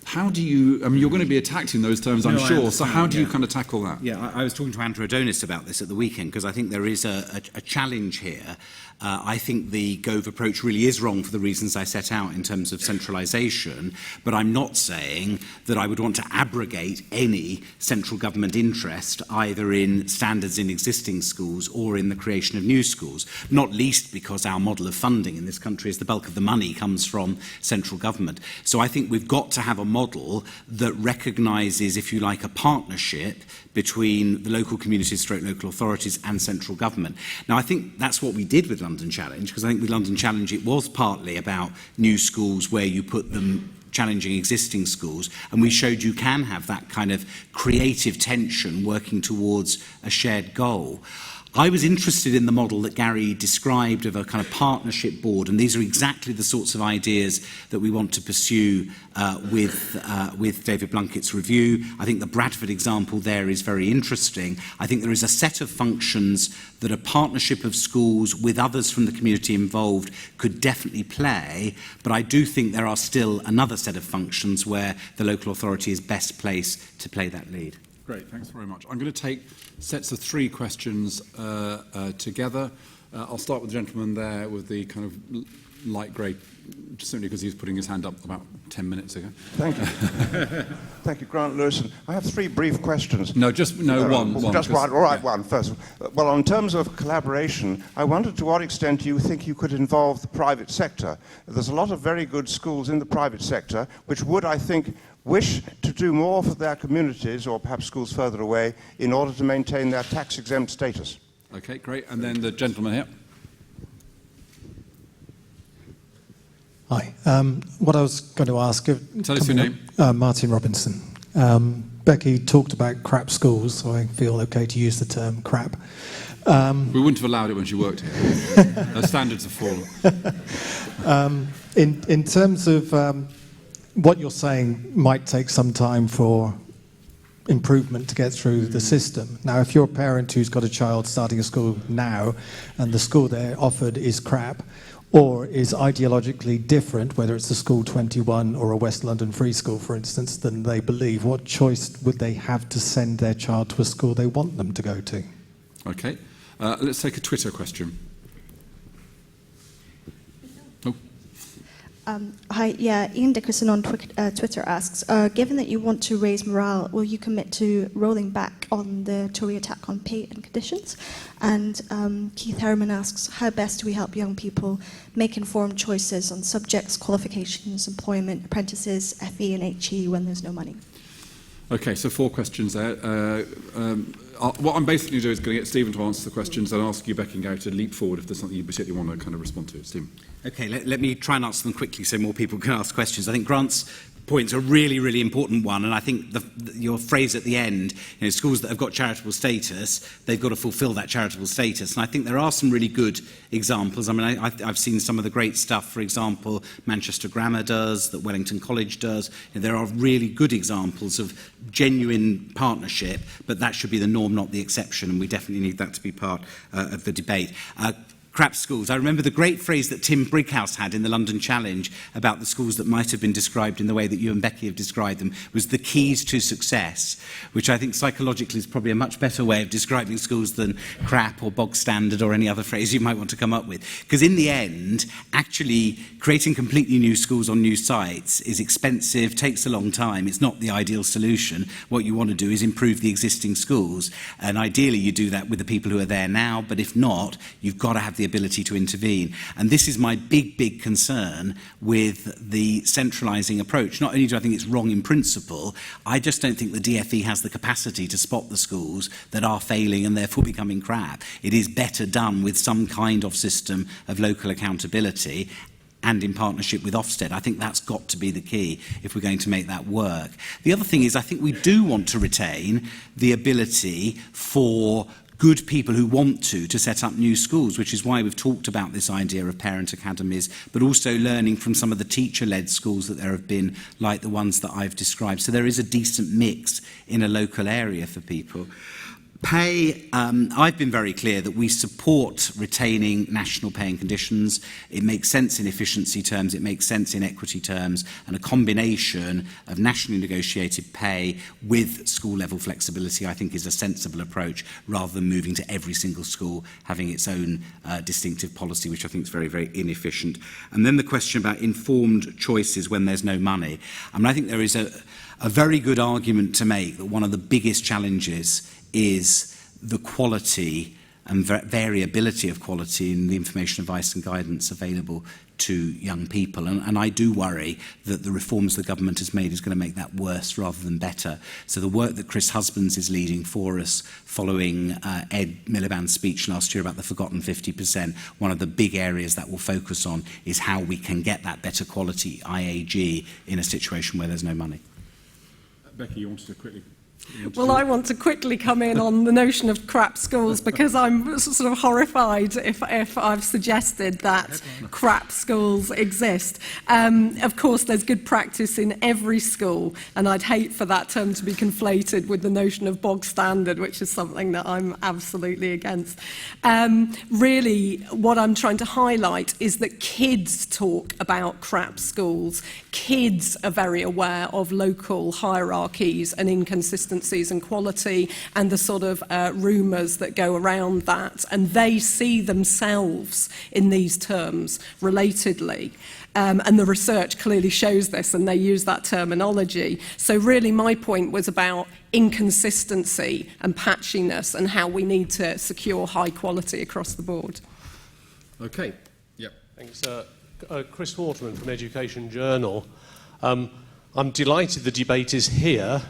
How do you, I mean, you're going to be attacked in those terms, I'm sure, so how do you kind of tackle that? Yeah, I was talking to Andrew Adonis about this at the weekend, because I think there is a challenge here. I think the Gouves approach really is wrong for the reasons I set out in terms of centralisation, but I'm not saying that I would want to abrogate any central government interest either in standards in existing schools or in the creation of new schools, not least because our model of funding in this country is the bulk of the money comes from central government. So I think we've got to have a model that recognises, if you like, a partnership between the local communities, local authorities and central government. Now, I think that's what we did with London Challenge, because I think with London Challenge it was partly about new schools where you put them challenging existing schools, and we showed you can have that kind of creative tension working towards a shared goal. I was interested in the model that Gary described of a kind of partnership board, and these are exactly the sorts of ideas that we want to pursue with David Blunkett's review. I think the Bradford example there is very interesting. I think there is a set of functions that a partnership of schools with others from the community involved could definitely play, but I do think there are still another set of functions where the local authority is best placed to play that lead. Great, thanks very much. I'm going to take sets of 3 questions together. I'll start with the gentleman there with the kind of light grey, simply because he was putting his hand up about 10 minutes ago. Thank you. Thank you, Grant Lewison. I have 3 brief questions. No, just one. Just one. All right, one first. Well, in terms of collaboration, I wondered to what extent you think you could involve the private sector. There's a lot of very good schools in the private sector which would, I think, wish to do more for their communities, or perhaps schools further away, in order to maintain their tax-exempt status. Okay, great. And then the gentleman here. Hi. What I was going to ask... Tell us your name. Martin Robinson. Becky talked about crap schools, so I feel okay to use the term crap. We wouldn't have allowed it when she worked here. Her standards have fallen. In terms of... what you're saying might take some time for improvement to get through the system. Now, if you're a parent who's got a child starting a school now and the school they're offered is crap or is ideologically different, whether it's the School 21 or a West London free school, for instance, than they believe, what choice would they have to send their child to a school they want them to go to? Okay. Let's take a Twitter question. Hi, Ian Dickerson on Twitter asks, given that you want to raise morale, will you commit to rolling back on the Tory attack on pay and conditions? And Keith Harriman asks, how best do we help young people make informed choices on subjects, qualifications, employment, apprentices, FE and HE when there's no money? Okay, so 4 questions there. What I'm basically doing is going to get Stephen to answer the questions and ask you, Becky and Gary, to leap forward if there's something you particularly want to kind of respond to. Stephen. Okay, let me try and answer them quickly so more people can ask questions. I think Grant's point's a really, really important one, and I think your phrase at the end, schools that have got charitable status, they've got to fulfil that charitable status, and I think there are some really good examples. I mean, I've seen some of the great stuff, for example, Manchester Grammar does, that Wellington College does. There are really good examples of genuine partnership, but that should be the norm, not the exception, and we definitely need that to be part of the debate. Crap schools. I remember the great phrase that Tim Brighouse had in the London Challenge about the schools that might have been described in the way that you and Becky have described them, was the keys to success, which I think psychologically is probably a much better way of describing schools than crap or bog standard or any other phrase you might want to come up with. Because in the end, actually creating completely new schools on new sites is expensive, takes a long time, it's not the ideal solution. What you want to do is improve the existing schools, and ideally you do that with the people who are there now, but if not, you've got to have the ability to intervene. And this is my big concern with the centralising approach. Not only do I think it's wrong in principle, I just don't think the DfE has the capacity to spot the schools that are failing and therefore becoming crap. It is better done with some kind of system of local accountability and in partnership with Ofsted. I think that's got to be the key if we're going to make that work. The other thing is I think we do want to retain the ability for good people who want to set up new schools, which is why we've talked about this idea of parent academies, but also learning from some of the teacher-led schools that there have been, like the ones that I've described. So there is a decent mix in a local area for people. Pay, I've been very clear that we support retaining national pay and conditions. It makes sense in efficiency terms, it makes sense in equity terms, and a combination of nationally negotiated pay with school level flexibility I think is a sensible approach, rather than moving to every single school having its own distinctive policy, which I think is very, very inefficient. And then the question about informed choices when there's no money. I mean, I think there is a very good argument to make that one of the biggest challenges is the quality and variability of quality in the information, advice and guidance available to young people. And I do worry that the reforms the government has made is going to make that worse rather than better. So the work that Chris Husbands is leading for us following Ed Miliband's speech last year about the forgotten 50%, one of the big areas that we'll focus on is how we can get that better quality IAG in a situation where there's no money. Becky, you wanted to quickly... Well, I want to quickly come in on the notion of crap schools, because I'm sort of horrified if I've suggested that crap schools exist. Of course, there's good practice in every school, and I'd hate for that term to be conflated with the notion of bog standard, which is something that I'm absolutely against. Really, what I'm trying to highlight is that kids talk about crap schools. Kids are very aware of local hierarchies and inconsistencies and quality and the sort of rumours that go around that, and they see themselves in these terms relatedly. And the research clearly shows this, and they use that terminology. So really my point was about inconsistency and patchiness and how we need to secure high quality across the board. Okay. Yep. Thanks. Chris Waterman from Education Journal. I'm delighted the debate is here.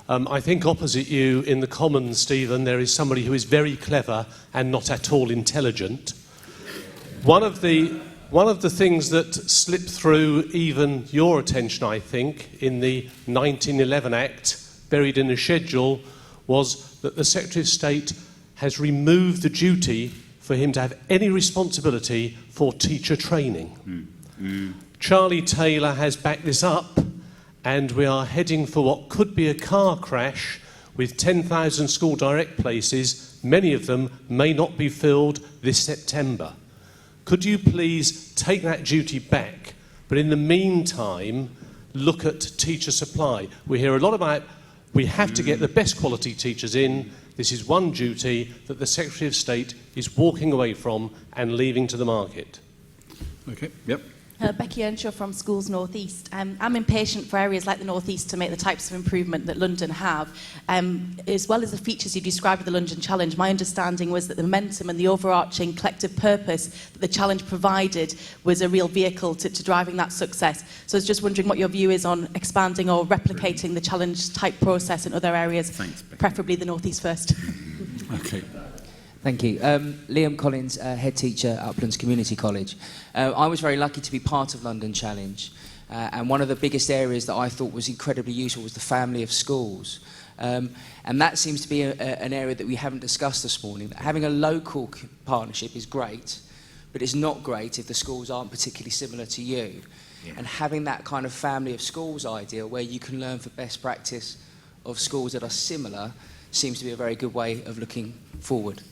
I think opposite you in the Commons, Stephen, there is somebody who is very clever and not at all intelligent. One of the things that slipped through even your attention, I think, in the 1911 Act, buried in a schedule, was that the Secretary of State has removed the duty for him to have any responsibility for teacher training. Charlie Taylor has backed this up, and we are heading for what could be a car crash with 10,000 school direct places. Many of them may not be filled this September. Could you please take that duty back, but in the meantime, look at teacher supply? We hear a lot about we have to get the best quality teachers in. This is one duty that the Secretary of State is walking away from and leaving to the market. Okay, yep. Becky Earnshaw from Schools North East. I'm impatient for areas like the North East to make the types of improvement that London have. As well as the features you described of the London Challenge, my understanding was that the momentum and the overarching collective purpose that the challenge provided was a real vehicle to driving that success. So I was just wondering what your view is on expanding or replicating the challenge type process in other areas, preferably the North East first. Okay. Thank you. Liam Collins, head teacher at Uplands Community College. I was very lucky to be part of London Challenge, and one of the biggest areas that I thought was incredibly useful was the family of schools. And that seems to be an area that we haven't discussed this morning. Having a local partnership is great, but it's not great if the schools aren't particularly similar to you. Yeah. And having that kind of family of schools idea where you can learn for best practice of schools that are similar seems to be a very good way of looking forward.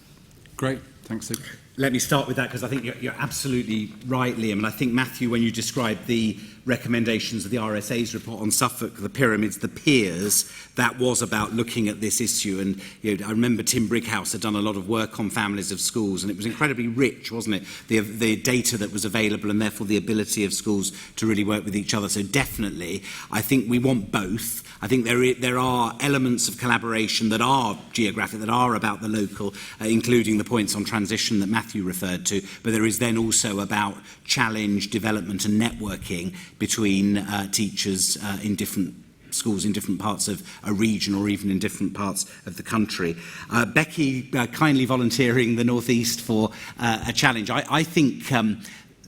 Great. Thanks, Steve. Let me start with that, because I think you're absolutely right, Liam. And I think, Matthew, when you described the recommendations of the RSA's report on Suffolk, the pyramids, the peers, that was about looking at this issue. And I remember Tim Brighouse had done a lot of work on families of schools, and it was incredibly rich, wasn't it? The data that was available, and therefore the ability of schools to really work with each other. So definitely, I think we want both. I think there are elements of collaboration that are geographic, that are about the local, including the points on transition that Matthew referred to, but there is then also about challenge, development and networking between teachers in different schools in different parts of a region or even in different parts of the country. Becky kindly volunteering the North East for a challenge. I think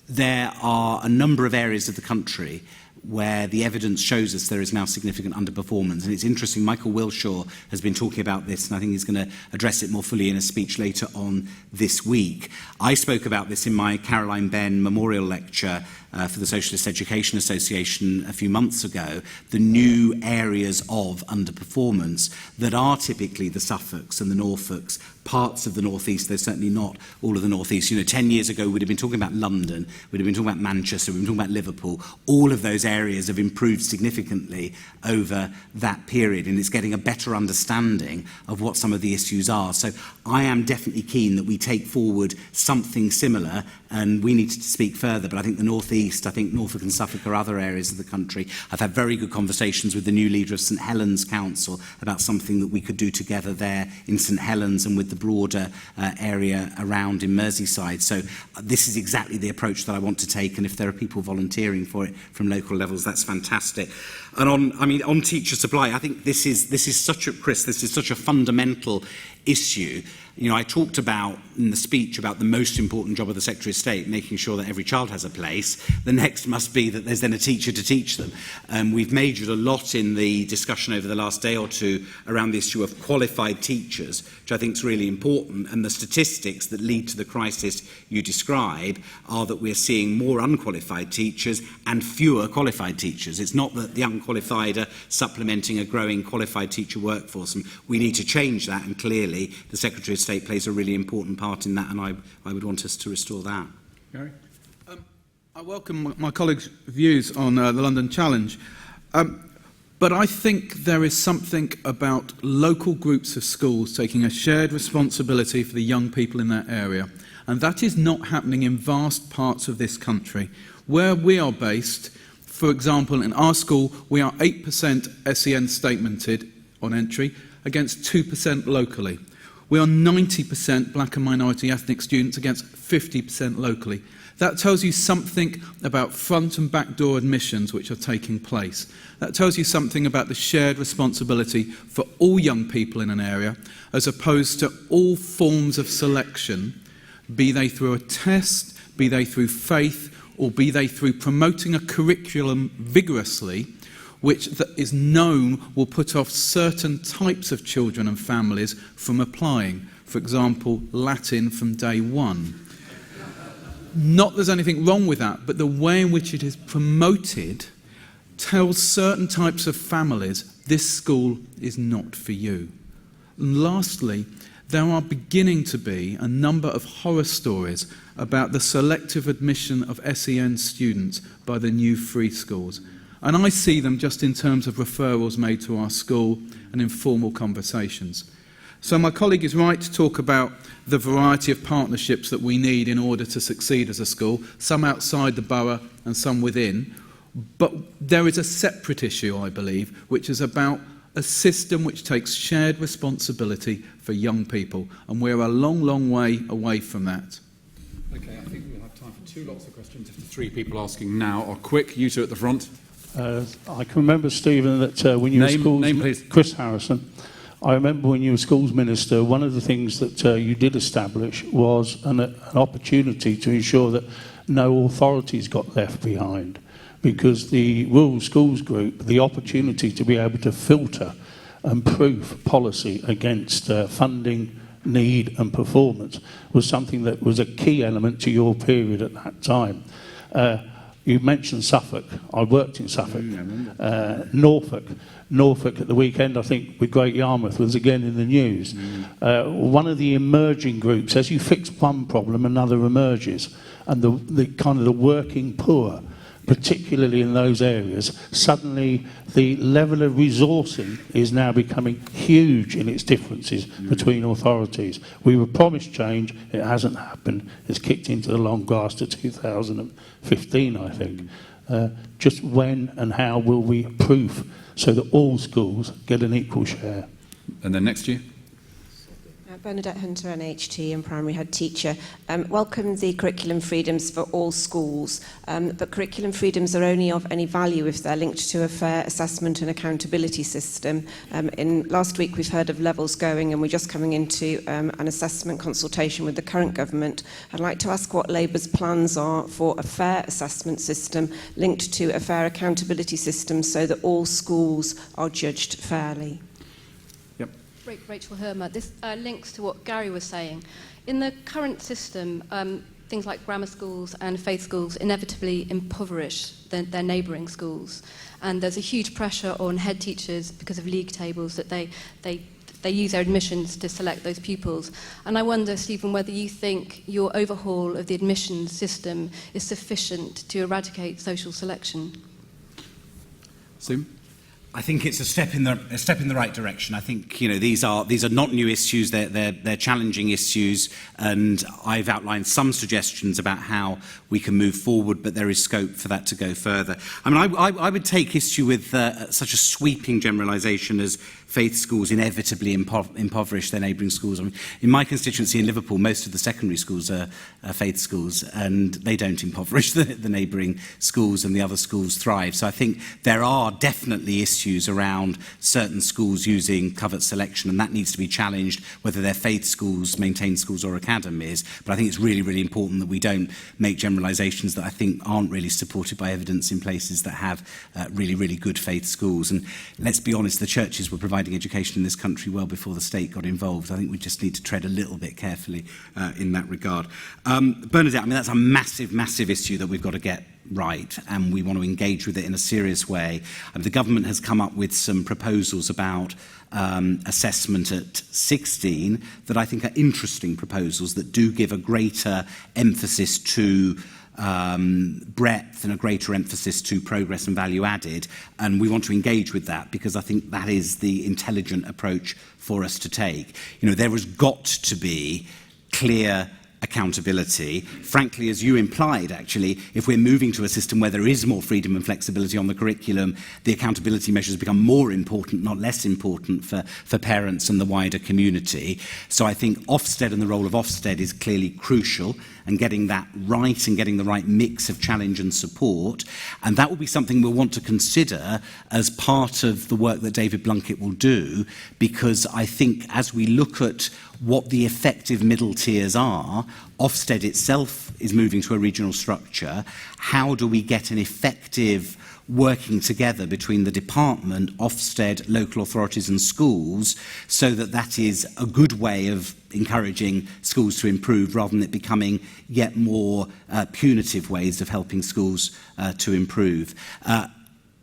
there are a number of areas of the country where the evidence shows us there is now significant underperformance. And it's interesting, Michael Wilshaw has been talking about this, and I think he's going to address it more fully in a speech later on this week. I spoke about this in my Caroline Benn Memorial Lecture for the Socialist Education Association a few months ago, the new areas of underperformance that are typically the Suffolks and the Norfolks, parts of the North East, though certainly not all of the North East. 10 years ago, we'd have been talking about London, we'd have been talking about Manchester, we'd been talking about Liverpool. All of those areas have improved significantly over that period, and it's getting a better understanding of what some of the issues are. So I am definitely keen that we take forward something similar, and we need to speak further, but I think the North East, I think Norfolk and Suffolk are other areas of the country. I've had very good conversations with the new leader of St Helens Council about something that we could do together there in St Helens and with the broader area around in Merseyside. So this is exactly the approach that I want to take, and if there are people volunteering for it from local levels, that's fantastic. And on teacher supply, I think this is such a fundamental issue. I talked about in the speech about the most important job of the Secretary of State, making sure that every child has a place. The next must be that there's then a teacher to teach them. We've majored a lot in the discussion over the last day or two around the issue of qualified teachers, which I think is really important. And the statistics that lead to the crisis you describe are that we're seeing more unqualified teachers and fewer qualified teachers. It's not that the unqualified are supplementing a growing qualified teacher workforce, and we need to change that, and clearly the Secretary of State plays a really important part in that, and I would want us to restore that. Gary? I welcome my colleagues' views on the London Challenge, but I think there is something about local groups of schools taking a shared responsibility for the young people in that area, and that is not happening in vast parts of this country. Where we are based, for example, in our school, we are 8% SEN statemented on entry against 2% locally. We are 90% black and minority ethnic students against 50% locally. That tells you something about front and back door admissions which are taking place. That tells you something about the shared responsibility for all young people in an area, as opposed to all forms of selection, be they through a test, be they through faith, or be they through promoting a curriculum vigorously, which is known will put off certain types of children and families from applying. For example, Latin from day one. Not there's anything wrong with that, but the way in which it is promoted tells certain types of families, this school is not for you. And lastly, there are beginning to be a number of horror stories about the selective admission of SEN students by the new free schools. And I see them just in terms of referrals made to our school and informal conversations. So my colleague is right to talk about the variety of partnerships that we need in order to succeed as a school, some outside the borough and some within. But there is a separate issue, I believe, which is about a system which takes shared responsibility for young people. And we're a long, long way away from that. Okay, I think we'll have time for two lots of questions if the three people asking now are quick. You two at the front. I can remember, Stephen, that when you were schools... Name, please. Chris Harrison. I remember when you were schools minister, one of the things that you did establish was an opportunity to ensure that no authorities got left behind, because the Rural Schools Group, the opportunity to be able to filter and proof policy against funding, need and performance was something that was a key element to your period at that time. You mentioned Suffolk. I worked in Suffolk. Norfolk at the weekend, I think, with Great Yarmouth was again in the news. One of the emerging groups, as you fix one problem, another emerges. And the kind of the working poor, particularly in those areas, suddenly the level of resourcing is now becoming huge in its differences between authorities. We were promised change, it hasn't happened. It's kicked into the long grass to 2015, I think. Just when and how will we proof so that all schools get an equal share? And then next year. Bernadette Hunter, NHT and primary head teacher. Welcome the curriculum freedoms for all schools, but curriculum freedoms are only of any value if they're linked to a fair assessment and accountability system. Last week we've heard of levels going, and we're just coming into an assessment consultation with the current government. I'd like to ask what Labour's plans are for a fair assessment system linked to a fair accountability system so that all schools are judged fairly. Rachel Hermer. This links to what Gary was saying. In the current system, things like grammar schools and faith schools inevitably impoverish their neighbouring schools. And there's a huge pressure on head teachers because of league tables that they use their admissions to select those pupils. And I wonder, Stephen, whether you think your overhaul of the admissions system is sufficient to eradicate social selection. Sim? I think it's a step in the right direction. I think these are not new issues. They're challenging issues, and I've outlined some suggestions about how we can move forward. But there is scope for that to go further. I mean, I would take issue with such a sweeping generalisation as faith schools inevitably impoverish their neighbouring schools. I mean, in my constituency in Liverpool, most of the secondary schools are faith schools, and they don't impoverish the neighbouring schools, and the other schools thrive. So I think there are definitely issues around certain schools using covert selection, and that needs to be challenged, whether they're faith schools, maintained schools or academies. But I think it's really, really important that we don't make generalisations that I think aren't really supported by evidence in places that have really, really good faith schools. And let's be honest, the churches were providing education in this country well before the state got involved. I think we just need to tread a little bit carefully in that regard. Bernadette, I mean, that's a massive, massive issue that we've got to get right, and we want to engage with it in a serious way. The government has come up with some proposals about assessment at 16 that I think are interesting proposals that do give a greater emphasis to breadth and a greater emphasis to progress and value added, and we want to engage with that because I think that is the intelligent approach for us to take. There has got to be clear accountability. Frankly, as you implied, actually, if we're moving to a system where there is more freedom and flexibility on the curriculum, the accountability measures become more important, not less important for parents and the wider community. So I think Ofsted and the role of Ofsted is clearly crucial, and getting that right and getting the right mix of challenge and support. And that will be something we'll want to consider as part of the work that David Blunkett will do, because I think as we look at what the effective middle tiers are, Ofsted itself is moving to a regional structure. How do we get an effective working together between the department, Ofsted, local authorities and schools, so that that is a good way of encouraging schools to improve rather than it becoming yet more punitive ways of helping schools to improve.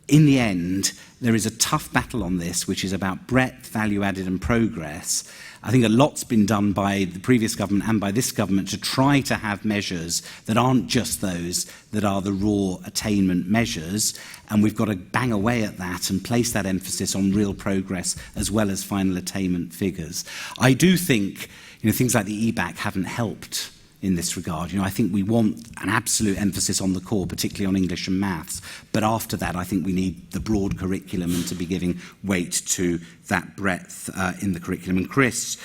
In the end, there is a tough battle on this, which is about breadth, value added and progress. I think a lot's been done by the previous government and by this government to try to have measures that aren't just those that are the raw attainment measures, and we've got to bang away at that and place that emphasis on real progress as well as final attainment figures. I do think things like the EBAC haven't helped in this regard. I think we want an absolute emphasis on the core, particularly on English and maths, but after that I think we need the broad curriculum and to be giving weight to that breadth in the curriculum. And Chris,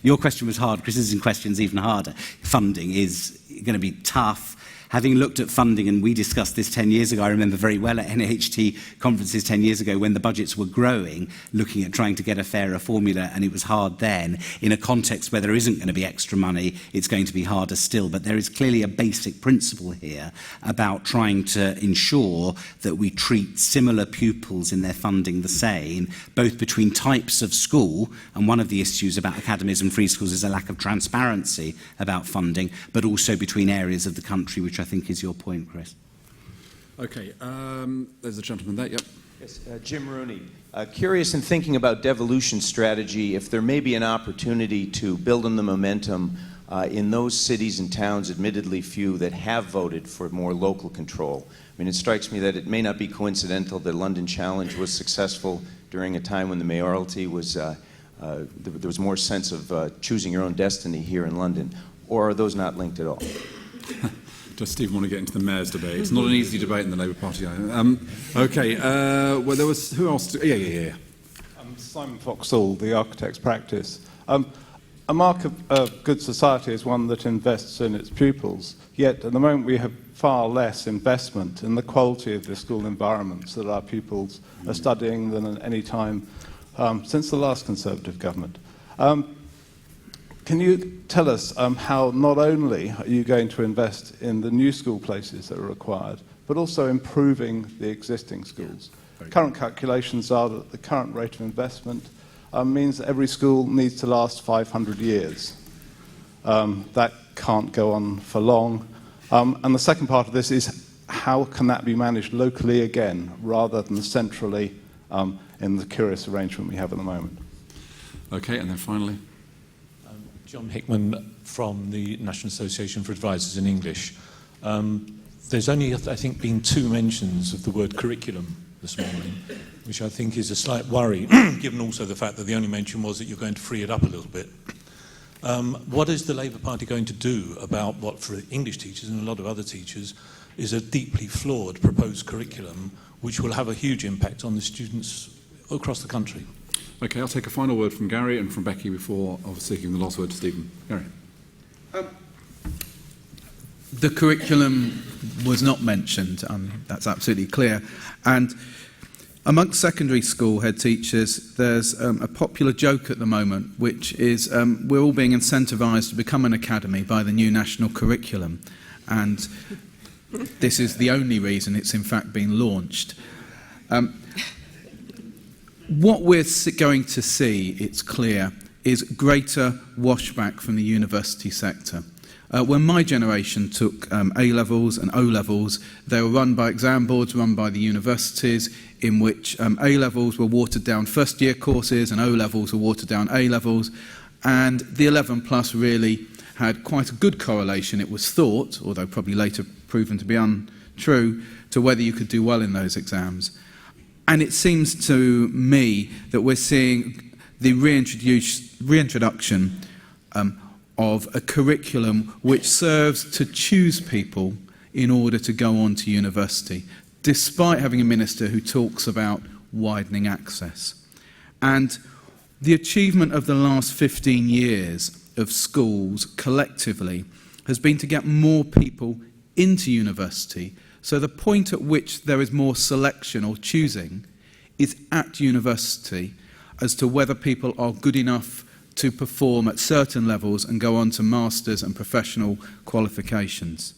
your question was hard. Chris's question's even harder. Funding is going to be tough. Having looked at funding, and we discussed this 10 years ago, I remember very well at NHT conferences 10 years ago when the budgets were growing, looking at trying to get a fairer formula, and it was hard then. In a context where there isn't going to be extra money, it's going to be harder still. But there is clearly a basic principle here about trying to ensure that we treat similar pupils in their funding the same, both between types of school, and one of the issues about academies and free schools is a lack of transparency about funding, but also between areas of the country, which I think is your point, Chris. Okay, there's a gentleman there, yep. Yes, Jim Rooney. Curious in thinking about devolution strategy, if there may be an opportunity to build on the momentum in those cities and towns, admittedly few, that have voted for more local control. I mean, it strikes me that it may not be coincidental that London Challenge was successful during a time when the mayoralty was, there was more sense of choosing your own destiny here in London, or are those not linked at all? Does Stephen want to get into the mayor's debate? It's not an easy debate in the Labour Party. Okay, well, there was... Who else? Yeah. Simon Foxall, the Architect's Practice. A mark of good society is one that invests in its pupils, yet at the moment we have far less investment in the quality of the school environments that our pupils are studying than at any time since the last Conservative government. Can you tell us how not only are you going to invest in the new school places that are required, but also improving the existing schools? Current calculations are that the current rate of investment means that every school needs to last 500 years. That can't go on for long. And the second part of this is, how can that be managed locally again, rather than centrally in the curious arrangement we have at the moment? Okay, and then finally. John Hickman from the National Association for Advisors in English. There's only, I think, been 2 mentions of the word curriculum this morning, which I think is a slight worry, given also the fact that the only mention was that you're going to free it up a little bit. What is the Labour Party going to do about what, for English teachers and a lot of other teachers, is a deeply flawed proposed curriculum, which will have a huge impact on the students across the country? Okay, I'll take a final word from Gary and from Becky before obviously giving the last word to Stephen. Gary. The curriculum was not mentioned, that's absolutely clear. And amongst secondary school head teachers, there's a popular joke at the moment, which is we're all being incentivised to become an academy by the new national curriculum. And this is the only reason it's in fact been launched. What we're going to see, it's clear, is greater washback from the university sector. When my generation took A-levels and O-levels, they were run by exam boards run by the universities, in which A-levels were watered down first-year courses and O-levels were watered down A-levels, and the 11 plus really had quite a good correlation, it was thought, although probably later proven to be untrue, to whether you could do well in those exams. And it seems to me that we're seeing the reintroduction of a curriculum which serves to choose people in order to go on to university, despite having a minister who talks about widening access. And the achievement of the last 15 years of schools collectively has been to get more people into university. So the point at which there is more selection or choosing is at university as to whether people are good enough to perform at certain levels and go on to masters and professional qualifications.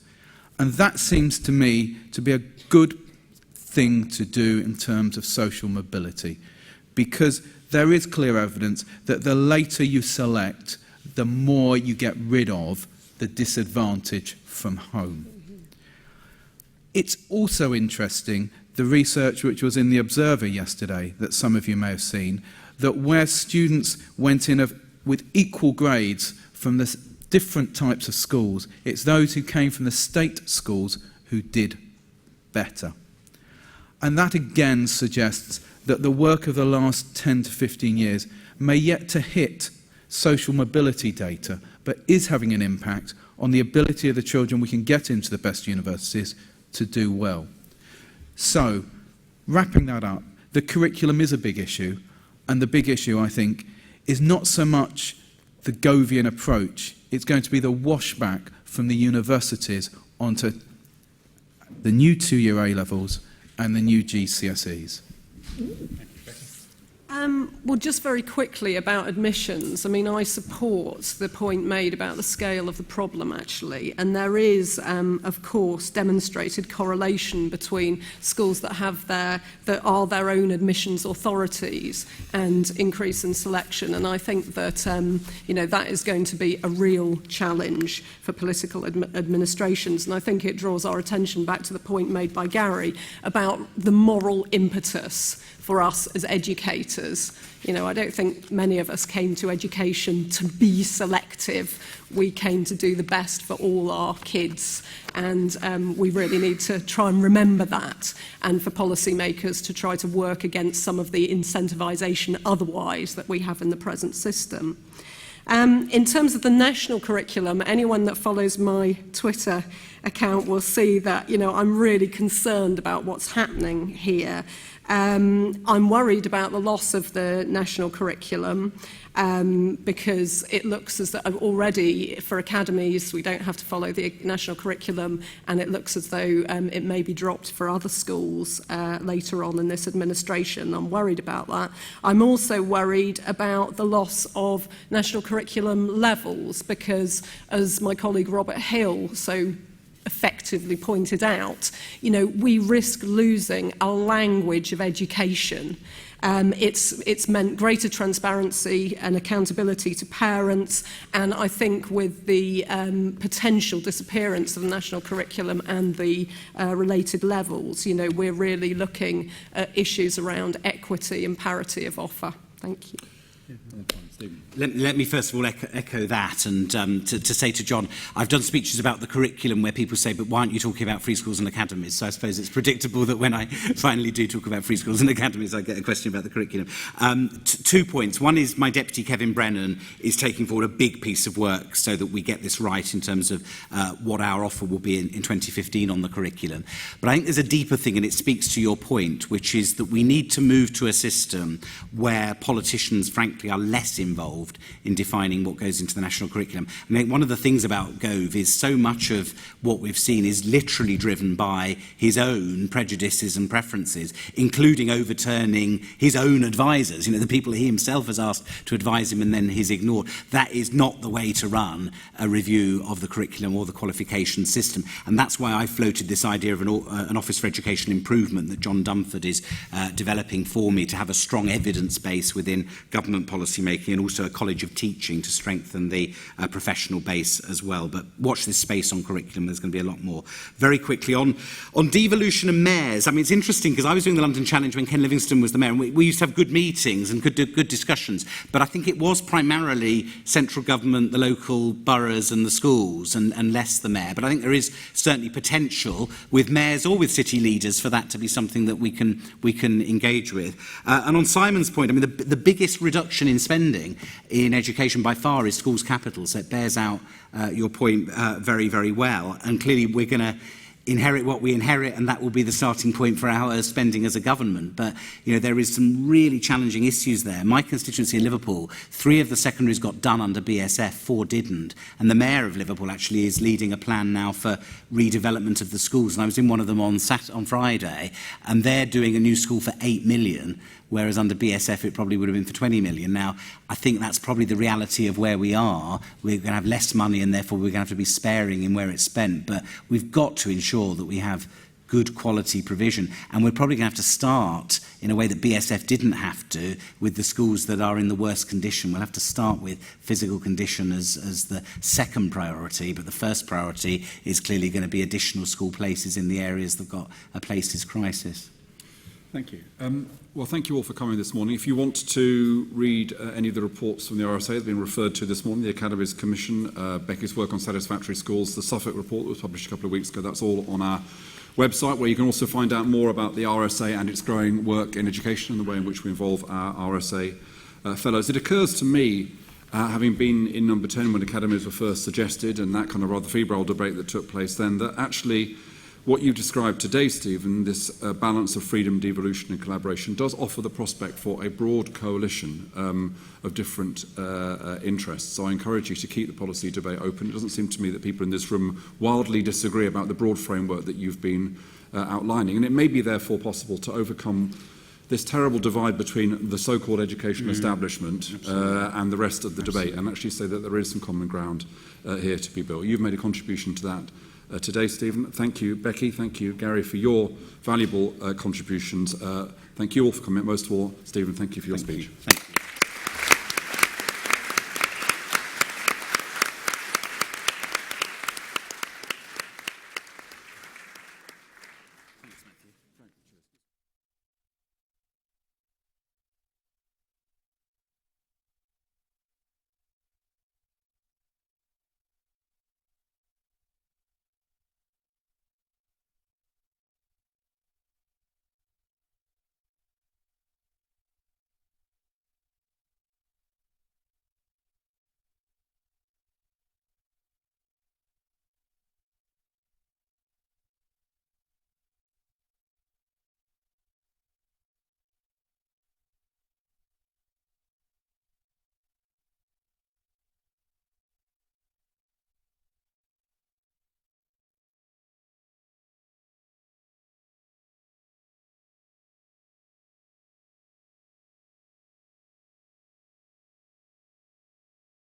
And that seems to me to be a good thing to do in terms of social mobility, because there is clear evidence that the later you select, the more you get rid of the disadvantage from home. It's also interesting, the research which was in the Observer yesterday, that some of you may have seen, that where students went in with equal grades from the different types of schools, it's those who came from the state schools who did better. And that again suggests that the work of the last 10 to 15 years may yet to hit social mobility data, but is having an impact on the ability of the children we can get into the best universities to do well. So, wrapping that up, the curriculum is a big issue, and the big issue, I think, is not so much the Gouvian approach, it's going to be the washback from the universities onto the new 2-year A-levels and the new GCSEs. Well, just very quickly about admissions. I mean, I support the point made about the scale of the problem, actually. And there is, of course, demonstrated correlation between schools that are their own admissions authorities and increase in selection. And I think that, that is going to be a real challenge for political administrations. And I think it draws our attention back to the point made by Gary about the moral impetus for us as educators. I don't think many of us came to education to be selective. We came to do the best for all our kids, and we really need to try and remember that, and for policymakers to try to work against some of the incentivisation otherwise that we have in the present system. In terms of the national curriculum, anyone that follows my Twitter account will see that, I'm really concerned about what's happening here. I'm worried about the loss of the national curriculum because it looks as though already for academies we don't have to follow the national curriculum, and it looks as though it may be dropped for other schools later on in this administration. I'm worried about that. I'm also worried about the loss of national curriculum levels because, as my colleague Robert Hill so effectively pointed out, we risk losing a language of education. It's meant greater transparency and accountability to parents, and I think with the potential disappearance of the national curriculum and the related levels, you know, we're really looking at issues around equity and parity of offer. Thank you. Let me first of all echo that, and to say to John, I've done speeches about the curriculum where people say, but why aren't you talking about free schools and academies? So I suppose it's predictable that when I finally do talk about free schools and academies, I get a question about the curriculum. 2 points. One is my deputy, Kevin Brennan, is taking forward a big piece of work so that we get this right in terms of what our offer will be in 2015 on the curriculum. But I think there's a deeper thing, and it speaks to your point, which is that we need to move to a system where politicians, frankly, are less involved in defining what goes into the national curriculum. I mean, one of the things about Gouves is so much of what we've seen is literally driven by his own prejudices and preferences, including overturning his own advisors, you know, the people he himself has asked to advise him and then he's ignored. That is not the way to run a review of the curriculum or the qualification system. And that's why I floated this idea of an Office for Education Improvement that John Dumford is developing for me, to have a strong evidence base within government policy making, and also a College of Teaching to strengthen the professional base as well. But watch this space on curriculum, there's going to be a lot more. Very quickly, on devolution and mayors, I mean, it's interesting because I was doing the London Challenge when Ken Livingstone was the mayor, and we used to have good meetings and good discussions, but I think it was primarily central government, the local boroughs and the schools, and less the mayor. But I think there is certainly potential with mayors or with city leaders for that to be something that we can engage with. And on Simon's point, I mean, the biggest reduction in spending in education by far is schools' capital, so it bears out your point very, very well. And clearly we're going to inherit what we inherit, and that will be the starting point for our spending as a government. But you know, there is some really challenging issues there. My constituency in Liverpool, 3 of the secondaries got done under BSF, 4 didn't. And the mayor of Liverpool actually is leading a plan now for redevelopment of the schools. And I was in one of them on Friday, and they're doing a new school for 8 million. Whereas under BSF it probably would have been for 20 million. Now, I think that's probably the reality of where we are. We're going to have less money, and therefore we're going to have to be sparing in where it's spent. But we've got to ensure that we have good quality provision. And we're probably going to have to start in a way that BSF didn't have to, with the schools that are in the worst condition. We'll have to start with physical condition as the second priority, but the first priority is clearly going to be additional school places in the areas that have got a places crisis. Thank you. Well, thank you all for coming this morning. If you want to read any of the reports from the RSA that have been referred to this morning, the Academies Commission, Becky's work on satisfactory schools, the Suffolk report that was published a couple of weeks ago, that's all on our website, where you can also find out more about the RSA and its growing work in education and the way in which we involve our RSA fellows. It occurs to me, having been in number 10 when academies were first suggested, and that kind of rather febrile debate that took place then, that actually what you described today, Stephen, this balance of freedom, devolution and collaboration, does offer the prospect for a broad coalition of different interests. So I encourage you to keep the policy debate open. It doesn't seem to me that people in this room wildly disagree about the broad framework that you've been outlining. And it may be therefore possible to overcome this terrible divide between the so-called education establishment and the rest of the debate, and actually say that there is some common ground here to be built. You've made a contribution to that today, Stephen. Thank you, Becky. Thank you, Gary, for your valuable contributions. Thank you all for coming. Most of all, Stephen, thank you for your speech. Thank you.